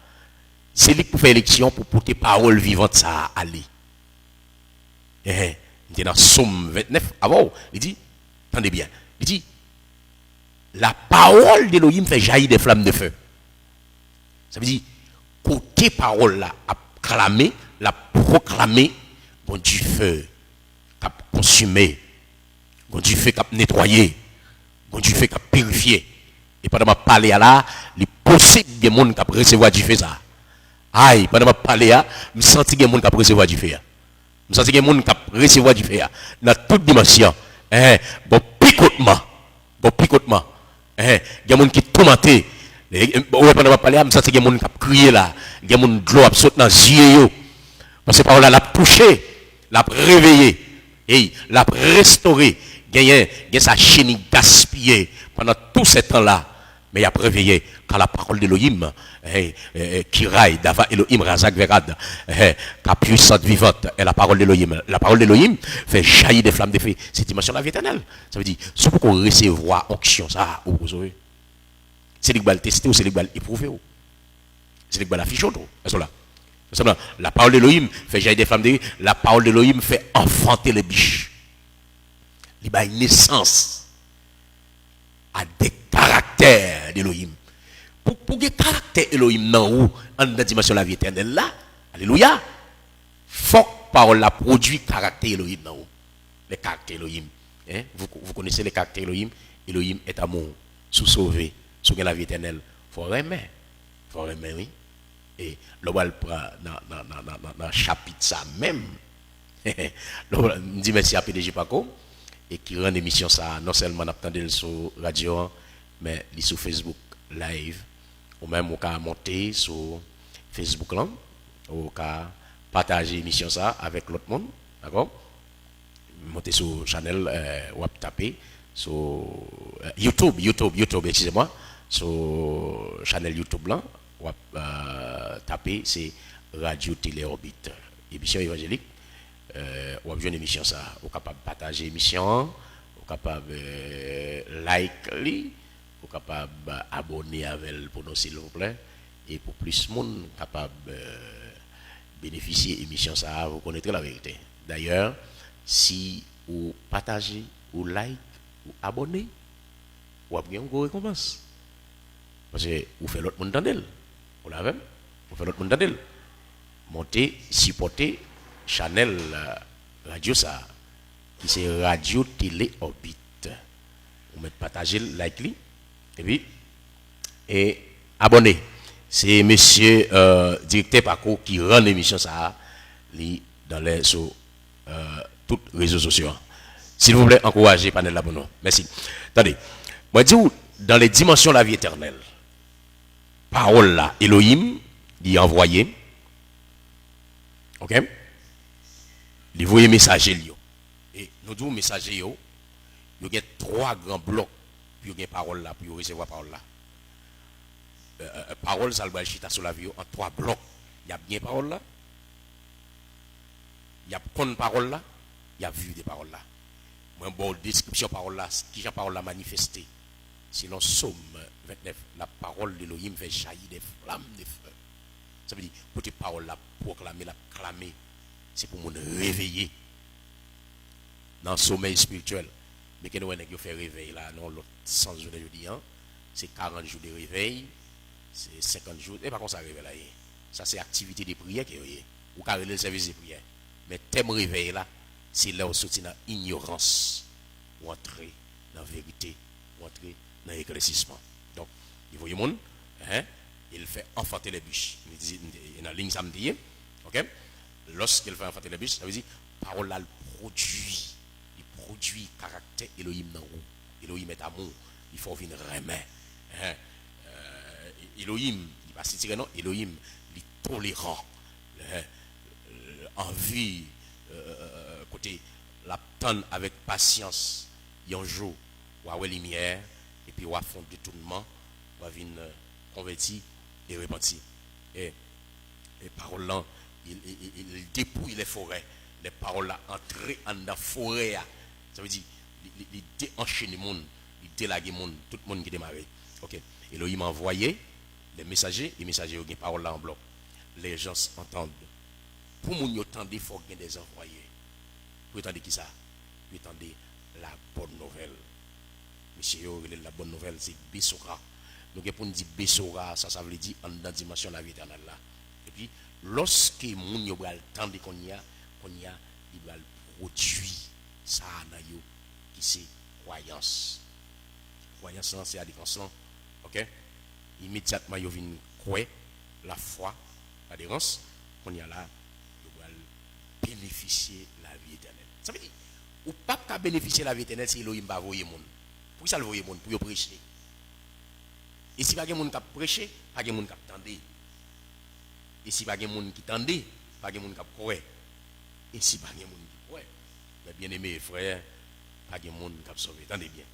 C'est lui pour faire élection pour porter parole vivante ça à aller. Il est dans Somme 29. Avant, il dit, attendez bien, il dit, la parole d'Elohim fait jaillir des flammes de feu. Ça veut dire, côté parole là, à clamer, la proclamer, bon du feu, à consumer, bon du feu, à nettoyer, bon du feu, à purifier. Et pendant que je parle là, il est possible que les gens qui recevoir du feu ça. Aïe, pendant que je parle là, je sens que les gens qui recevoir du feu. Je sens que les gens qui recevoir du feu. Dans toute dimension. Bon picotement. Bon picotement. Il y a des gens qui tourmentent. Pendant que je parle là, je sens que les gens qui crient là. Il y a des gens qui ont sauté dans les yeux. Parce que par là, l'a touché, l'a réveillé, et l'a restauré. Il y a sa chaîne gaspillée pendant tout ce temps-là. Mais il a réveillé quand la parole d'Elohim, Kirai, Dava, Elohim, Razak, Verad, la puissante vivante, et la parole d'Elohim. La parole d'Elohim fait jaillir des flammes de feu. C'est dimension de la vie éternelle. Ça veut dire, ce qu'on recevoir onction, ça, vous savez. C'est lui qui va le tester ou c'est lui qui va l'éprouver. C'est lui qui va l'afficher. Est-ce là? La parole d'Elohim fait jaillir des flammes de feu. La parole d'Elohim fait enfanter les biches. Il a une naissance à des caractères d'Elohim. Pour que caractère Elohim dans où, en la dimension de la vie éternelle là, alléluia, faut que parole la produit caractère Elohim dans où, les caractères Elohim. Hein? Vous connaissez les caractères Elohim. Elohim est amour. Sous sauver, sous la vie éternelle. Faut aimer. Faut aimer, oui. Et le va dans le chapitre ça même. Je dis merci à PDG Paco et qui rend l'émission ça non seulement attendez sur radio mais sur Facebook live ou même au cas monter sur Facebook là au cas partager l'émission ça avec l'autre monde, d'accord? Monter sur channel ou taper sur YouTube excusez-moi, sur channel YouTube là ou taper c'est Radio Télé Orbite émission évangélique. Ou avez une émission ça, ou capable partager l'émission, ou capable like li, ou capable abonner avec pour nous s'il vous plaît, et pour plus de monde capable bénéficier de l'émission ça, vous connaîtrez la vérité. D'ailleurs, si vous partagez, ou like, ou abonnez, vous avez une grosse récompense. Parce que vous faites l'autre monde d'andel. Vous l'avez, vous faites l'autre monde d'andel. Montez, supportez Channel radio ça qui c'est Radio Télé Orbite. Vous mettez partager like li et puis et abonner. C'est monsieur directeur Paco qui rend l'émission ça li dans les sur tous les réseaux sociaux. S'il vous plaît, encouragez panel l'abonnement. Merci. Attendez. Moi dis dans les dimensions de la vie éternelle. Parole là Elohim dit envoyé. OK? Les voyez messager et nous disons messager il y a 3 grands blocs pour une parole là pour recevoir parole là parole ça va chita sur la vie en 3 blocs. Il y a bien parole là, il y a bonne parole là, il y a vu des paroles là. Moi bon description parole là qui j'ai parole là manifesté sinon Somme 29 la parole d'Elohim fait jaillir des flammes de feu. Ça veut dire pour tes paroles là proclamer la clamer. C'est pour nous réveiller dans le sommeil spirituel. Mais que nous avons fait réveil là, non, l'autre 100 jours de jeudi, c'est 40 jours de réveil, c'est 50 jours, et pas comme ça réveil là. Ça c'est activité de prière qui est, ou carrément le service de prière. Mais thème réveil là, c'est là où on sortit dans l'ignorance, ou entrer dans la vérité, ou entrer dans l'éclaircissement. Donc, il voit le monde, il fait enfanter les bûches. Il dit, dans la ligne samedi, ok? Lorsqu'il fait enfanter les bûches, ça veut dire, parole là, il produit caractère Elohim dans vous. Elohim est amour, il faut venir remettre. Elohim, il va se tirer non, Elohim, il est tolérant. Envie, côté, la tonne avec patience, il y a un jour, ou à lumière, et puis ou à fond détournement, ou à venir converti et repenti. Et paroles là, il dépouille les forêts. Les paroles là, entrer en la forêt. Ça veut dire, il déenchaîne le monde, il délague le monde, tout le monde qui démarre. Ok. Elohim a envoyé les messagers ont des paroles là en bloc. Les gens entendent. Pour nous entendre, il faut qu'il y ait des envoyés. Vous entendez qui ça? Vous entendez la bonne nouvelle. Monsieur, la bonne nouvelle, c'est Bessora. Donc, pour nous dire Bessora, ça veut dire en dans la dimension de la vie éternelle là. Et puis, lorsque les gens ont entendre qu'on y a, il va produire ça qui c'est croyance. Croyance, c'est adhérence. Ok? Immédiatement, il vient croire la foi, l'adhérence, qu'on y a là, il va bénéficier de la vie éternelle. Ça veut dire, ou pas qu'à bénéficier de la vie éternelle, c'est Elohim va voyer monde. Pour ça, le voyer monde, pour prêcher. Et si pas de monde qui prêcher, pas de monde qui attendait. Et si pas de monde qui tendait, pas de monde qui croit. Et si pas de monde qui croit, mes bien-aimés frères, pas de monde qui a sauvé. Attendez bien.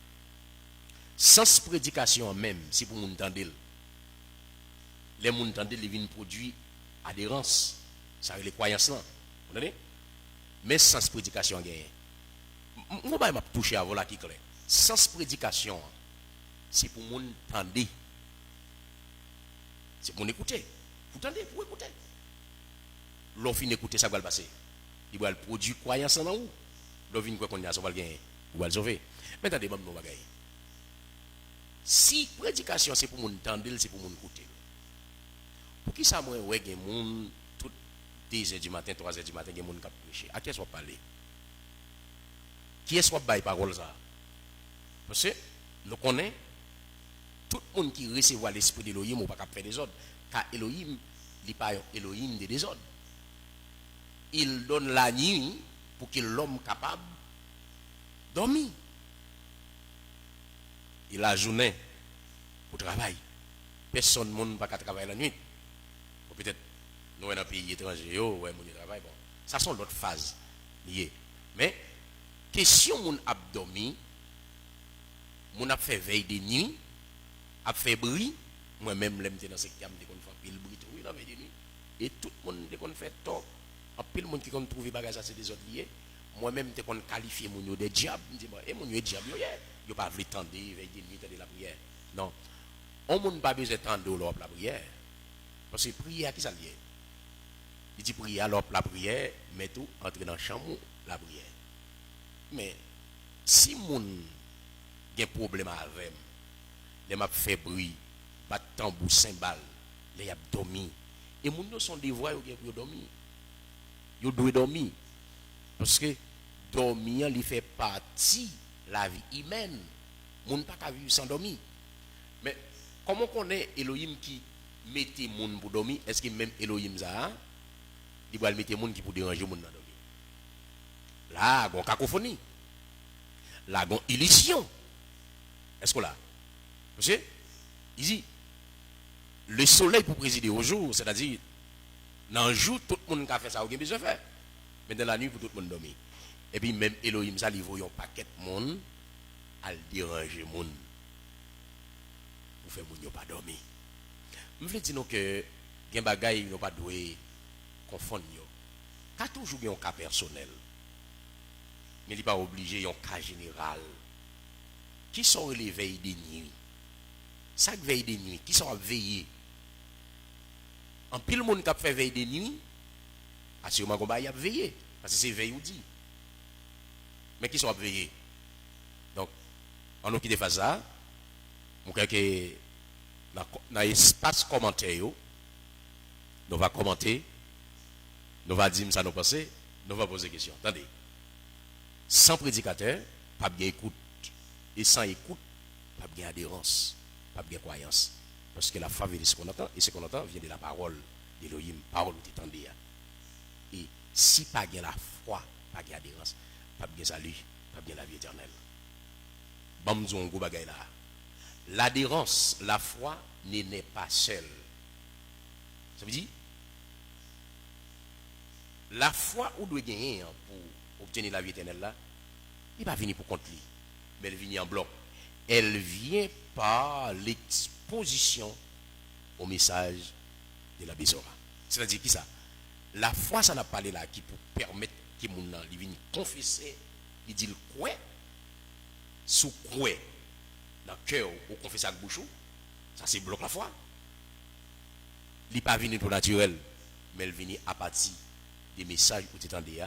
Sans prédication même, si pour monde tendez, les gens tendez, ils viennent produire adhérence. Ça les croyances là. Vous comprenez? Mais sans prédication, je ne vais pas toucher à voilà qui clair. Sans prédication, c'est pour monde tendez. C'est pour écouter. Vous tendez pour écouter. L'on finit d'écouter, ça va le passer. Il va produire croyance en vous. L'on finit quoi qu'on y a, ça va le gagner. Vous va le sauver. Mais attendez, nous va gagner. Si prédication c'est pour moun tendre, c'est pour moun écouter. Pour qui ça moi ouais gen moun tout 2h du matin, 3h du matin gen moun k'ap prêcher. À qui soit parler? Qui est-ce qui baille parole ça? Parce que nous connaissons tout le monde qui recevoir l'esprit d'Elohim ou pas faire des ordres. Car Elohim, il n'est pas Elohim de désordre. Il donne la nuit pour que l'homme capable de dormir. Il a la journée pour travailler. Personne ne peut pas travailler la nuit. Ou peut-être nous dans un pays étranger, ouais, mon travail. Bon, ça sont d'autres phases liées. Mais question mon abdomen, mon a fait veille de nuit, a fait bruit, moi-même l'aime dans ce cas, me fait pile bruit tout la veille de nuit et tout le monde te fait tort. En pile monde qui qu'on trouver bagage ça c'est des autres liés. Moi-même te qu'on qualifier mon des diables, me dit et mon diable yo pas veut tendre veille de nuit de la prière. Non. On monde pas besoin tendre la prière. Parce que prière qui ça lié? Il dit prière alors la prière, mais tout entrer dans la chambre la prière. Mais si mon a un problème avec les m'a fait bruit, bat tambour, cymbale, les a dormi. Et mon nous sont des voix pour dormir. Ils doivent dormir. Parce que dormir, il fait partie de la vie humaine. Mon pas qu'à vivre sans dormir. Mais comment on est Elohim qui mettait moun pour dormir? Est-ce que même Elohim ça il va mettre moun qui pour déranger moun dans dormir? Là, il y a une cacophonie. Là, il y a une illusion. Est-ce que là? Parce que, il dit, le soleil pour présider au jour, c'est-à-dire, dans le jour, tout le monde qui a fait ça, il a besoin de faire. Mais dans la nuit, pour tout le monde dormir. Et puis, même Elohim, ça, il voit un paquet de monde à le déranger moun. Pour faire moun pas dormir. Je veux dire que, il y a des bagailles qui ne pas doué confondre. Il y a toujours un cas personnel. Mais il n'est pas obligé, un cas général. Qui sont les veilles de nuit? Chaque veille de nuit, qui sont veillés? En pile monde qui a fait veille de nuit, assurément qu'on va y veiller. Parce que c'est veille ou dit. Mais qui sont veillés? Donc, en nous qui défait ça, on croit que dans l'espace commentaire, nous va commenter, nous va dire ça nous penser, nous va poser des questions. Attendez. Sans prédicateur, pas bien écoute. Et sans écoute, pas bien adhérence, pas bien croyance. Parce que la foi vient de ce qu'on entend, et ce qu'on entend vient de la parole d'Elohim, parole où tu t'entendais. Et si pas bien la foi, pas bien adhérence, pas bien salut, pas bien la vie éternelle. Bamzon go bagay là. L'adhérence, la foi n'est pas seule. Ça veut dire la foi où doit gagner pour obtenir la vie éternelle là, il va venir pour contre lui. Mais elle vient en bloc. Elle vient par l'exposition au message de la Besora. C'est-à-dire qui ça? La foi, ça n'a pas parlé là qui pour permettre que mon gens viennent confesser, il dit le quoi, sous quoi, dans le cœur ou confesser avec bouche, ça c'est bloc la foi. Il n'est pas venu tout naturel, mais elle vient à partir des messages où tu t'entendais,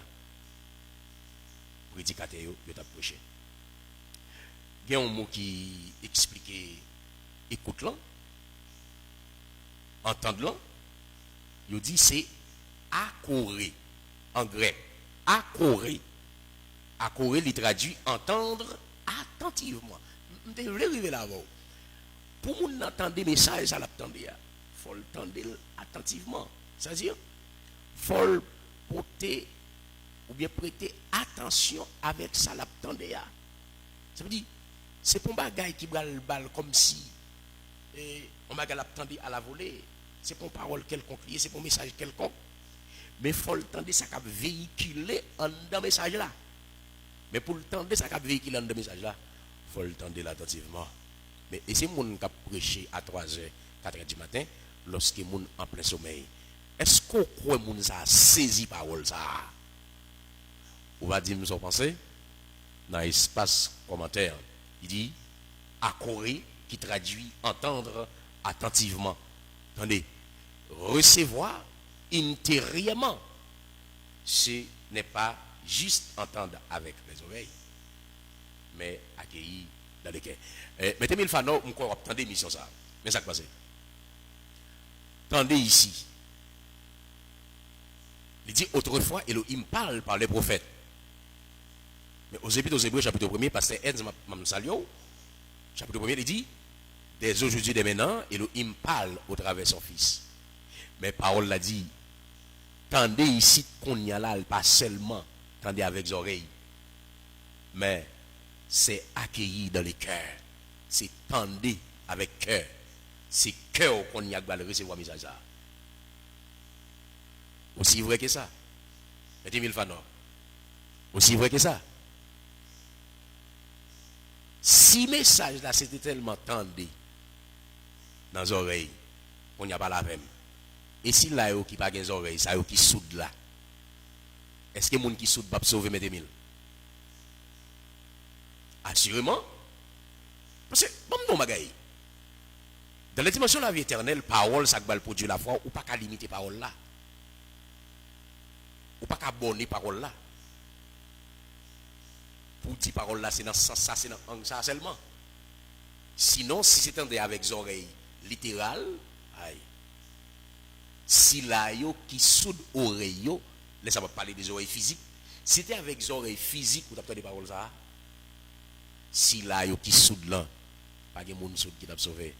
prédicateur, tu t'as prêché. Il y a un mot qui explique écoute là, entendre là, il dit c'est accorer en grec. Accorer. Accorer, il traduit entendre attentivement. Je vais arriver là-bas. Pour nous entendre des messages, ça l'attendre. Il faut l'entendre attentivement. C'est-à-dire, il faut porter ou bien prêter attention avec ça l'attendre. Ça veut dire, c'est pour un bagage qui va le balle comme si on va l'attendre à la volée. C'est pour une parole quelconque, c'est pour un message quelconque. Mais il faut le temps de ça qui véhiculer dans le message là. Mais pour le temps de ça qui véhiculer dans le message là, il faut le temps de l'attentivement. Mais et c'est moun qui a prêché à 3h, 4h du matin, lorsque moun en plein sommeil. Est-ce qu'on croit moun ça saisi parole ça? On va dire nous pensée dans l'espace commentaire. Il dit accorder qui traduit entendre attentivement. Attendez, recevoir intérieurement, ce n'est pas juste entendre avec les oreilles, mais accueillir dans le cœur. Mettez-moi le fanon, on croit attendez mission ça. Mais ça qui passe. Attendez ici. Il dit autrefois, Elohim parle par les prophètes. Mais aux Épîtres aux Hébreux, chapitre 1er, pasteur Enz Mamsalio, chapitre 1er, il dit, dès aujourd'hui, dès maintenant, Elohim parle au travers de son fils. Mais parole l'a dit, tendez ici qu'on y a là, pas seulement, tendez avec les oreilles, mais c'est accueilli dans les cœurs. C'est tendez avec cœur. C'est cœur qu'on y a le recevoir message ça. Aussi vrai que ça. 20 000 fanors. Aussi vrai que ça. Si message là c'était tellement tendé dans les oreilles, on n'y a pas la même. Et si là qui pas les oreilles, ça qui soude là. Est-ce que les gens qui soude pas sauver mes 2000? Assurément. Parce que bon non bagaille. Dans la dimension de la vie éternelle, parole ça va produire la foi ou pas qu'à limiter parole là. Ou pas qu'à bonner parole là. Pour dire parole là, c'est dans ça, c'est dans ça seulement. Sinon, si c'était avec les oreilles littérales, aïe. Si là, qui soude oreille, laissez moi parler des oreilles physiques. Si c'était avec les oreilles physiques, vous avez des paroles ça. Si là, qui soude là, pas de monde soude qui t'a sauvé.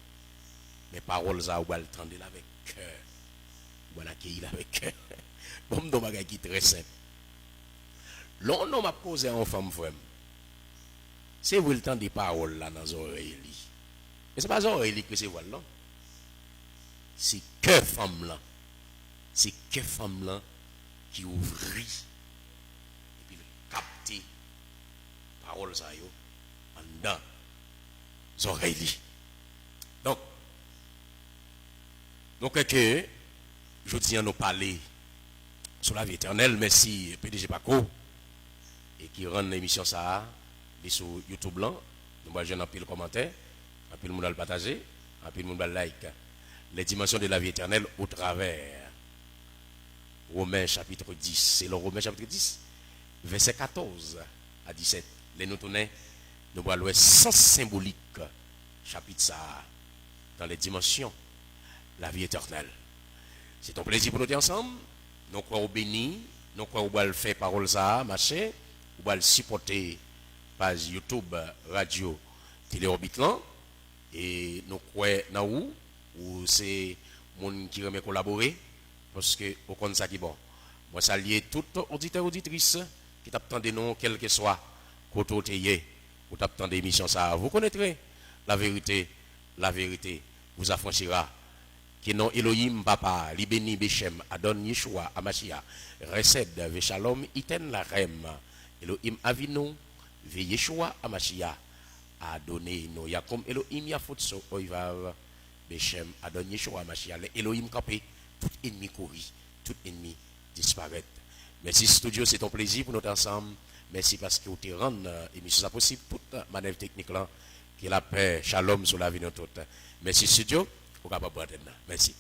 Mais paroles ça, vous allez l'entendre avec cœur. Vous allez l'accueillir avec cœur. Bon, donc, bagage qui est très simple. L'on m'a posé en femme frère. C'est vous le temps des paroles là dans les oreilles. Mais ce n'est pas les oreilles que c'est voilà, non? C'est que femme là. C'est que femme là qui ouvrit et puis capter parole ça yo en dedans les oreilles. Donc que je tiens à nous parler sur la vie éternelle. Merci PDG Paco et qui rend l'émission ça sur YouTube là. Nous allons un peu le commentaire, un peu le monde à le partager, un peu le monde à le like. Les dimensions de la vie éternelle au travers Romains chapitre 10. C'est le Romains chapitre 10, verset 14 à 17. Les nous tournons, nous allons le sens symbolique chapitre ça dans les dimensions de la vie éternelle. C'est un plaisir pour nous être ensemble. Nous croyons au béni, nous croyons au faire parole ça, marcher, ou le supporter page YouTube, radio, téléorbite là. Et nous croyons dans où c'est monde qui remet collaborer parce que au compte ça qui bon. Moi saluer tout auditeur auditrice qui t'attendent nous quel que soit côté ou t'attendent émission ça. Vous connaîtrez la vérité vous affranchira. Qui non Elohim papa li béni Bechem Adon Yeshua Amashia Resed ve Shalom iten la rem Elohim avino ve Yeshua Amashia a donné nous ya comme Elohim ya futso oivav Bechem Adon Yeshua Amashia le Elohim campé tout ennemi courir tout ennemi disparaître. Merci studio, c'est ton plaisir pour notre ensemble. Merci parce que vous te rendez émission ça possible toute manœuvre technique là. Que la paix, shalom sur la vie de toute. Merci studio, pour capable. Merci.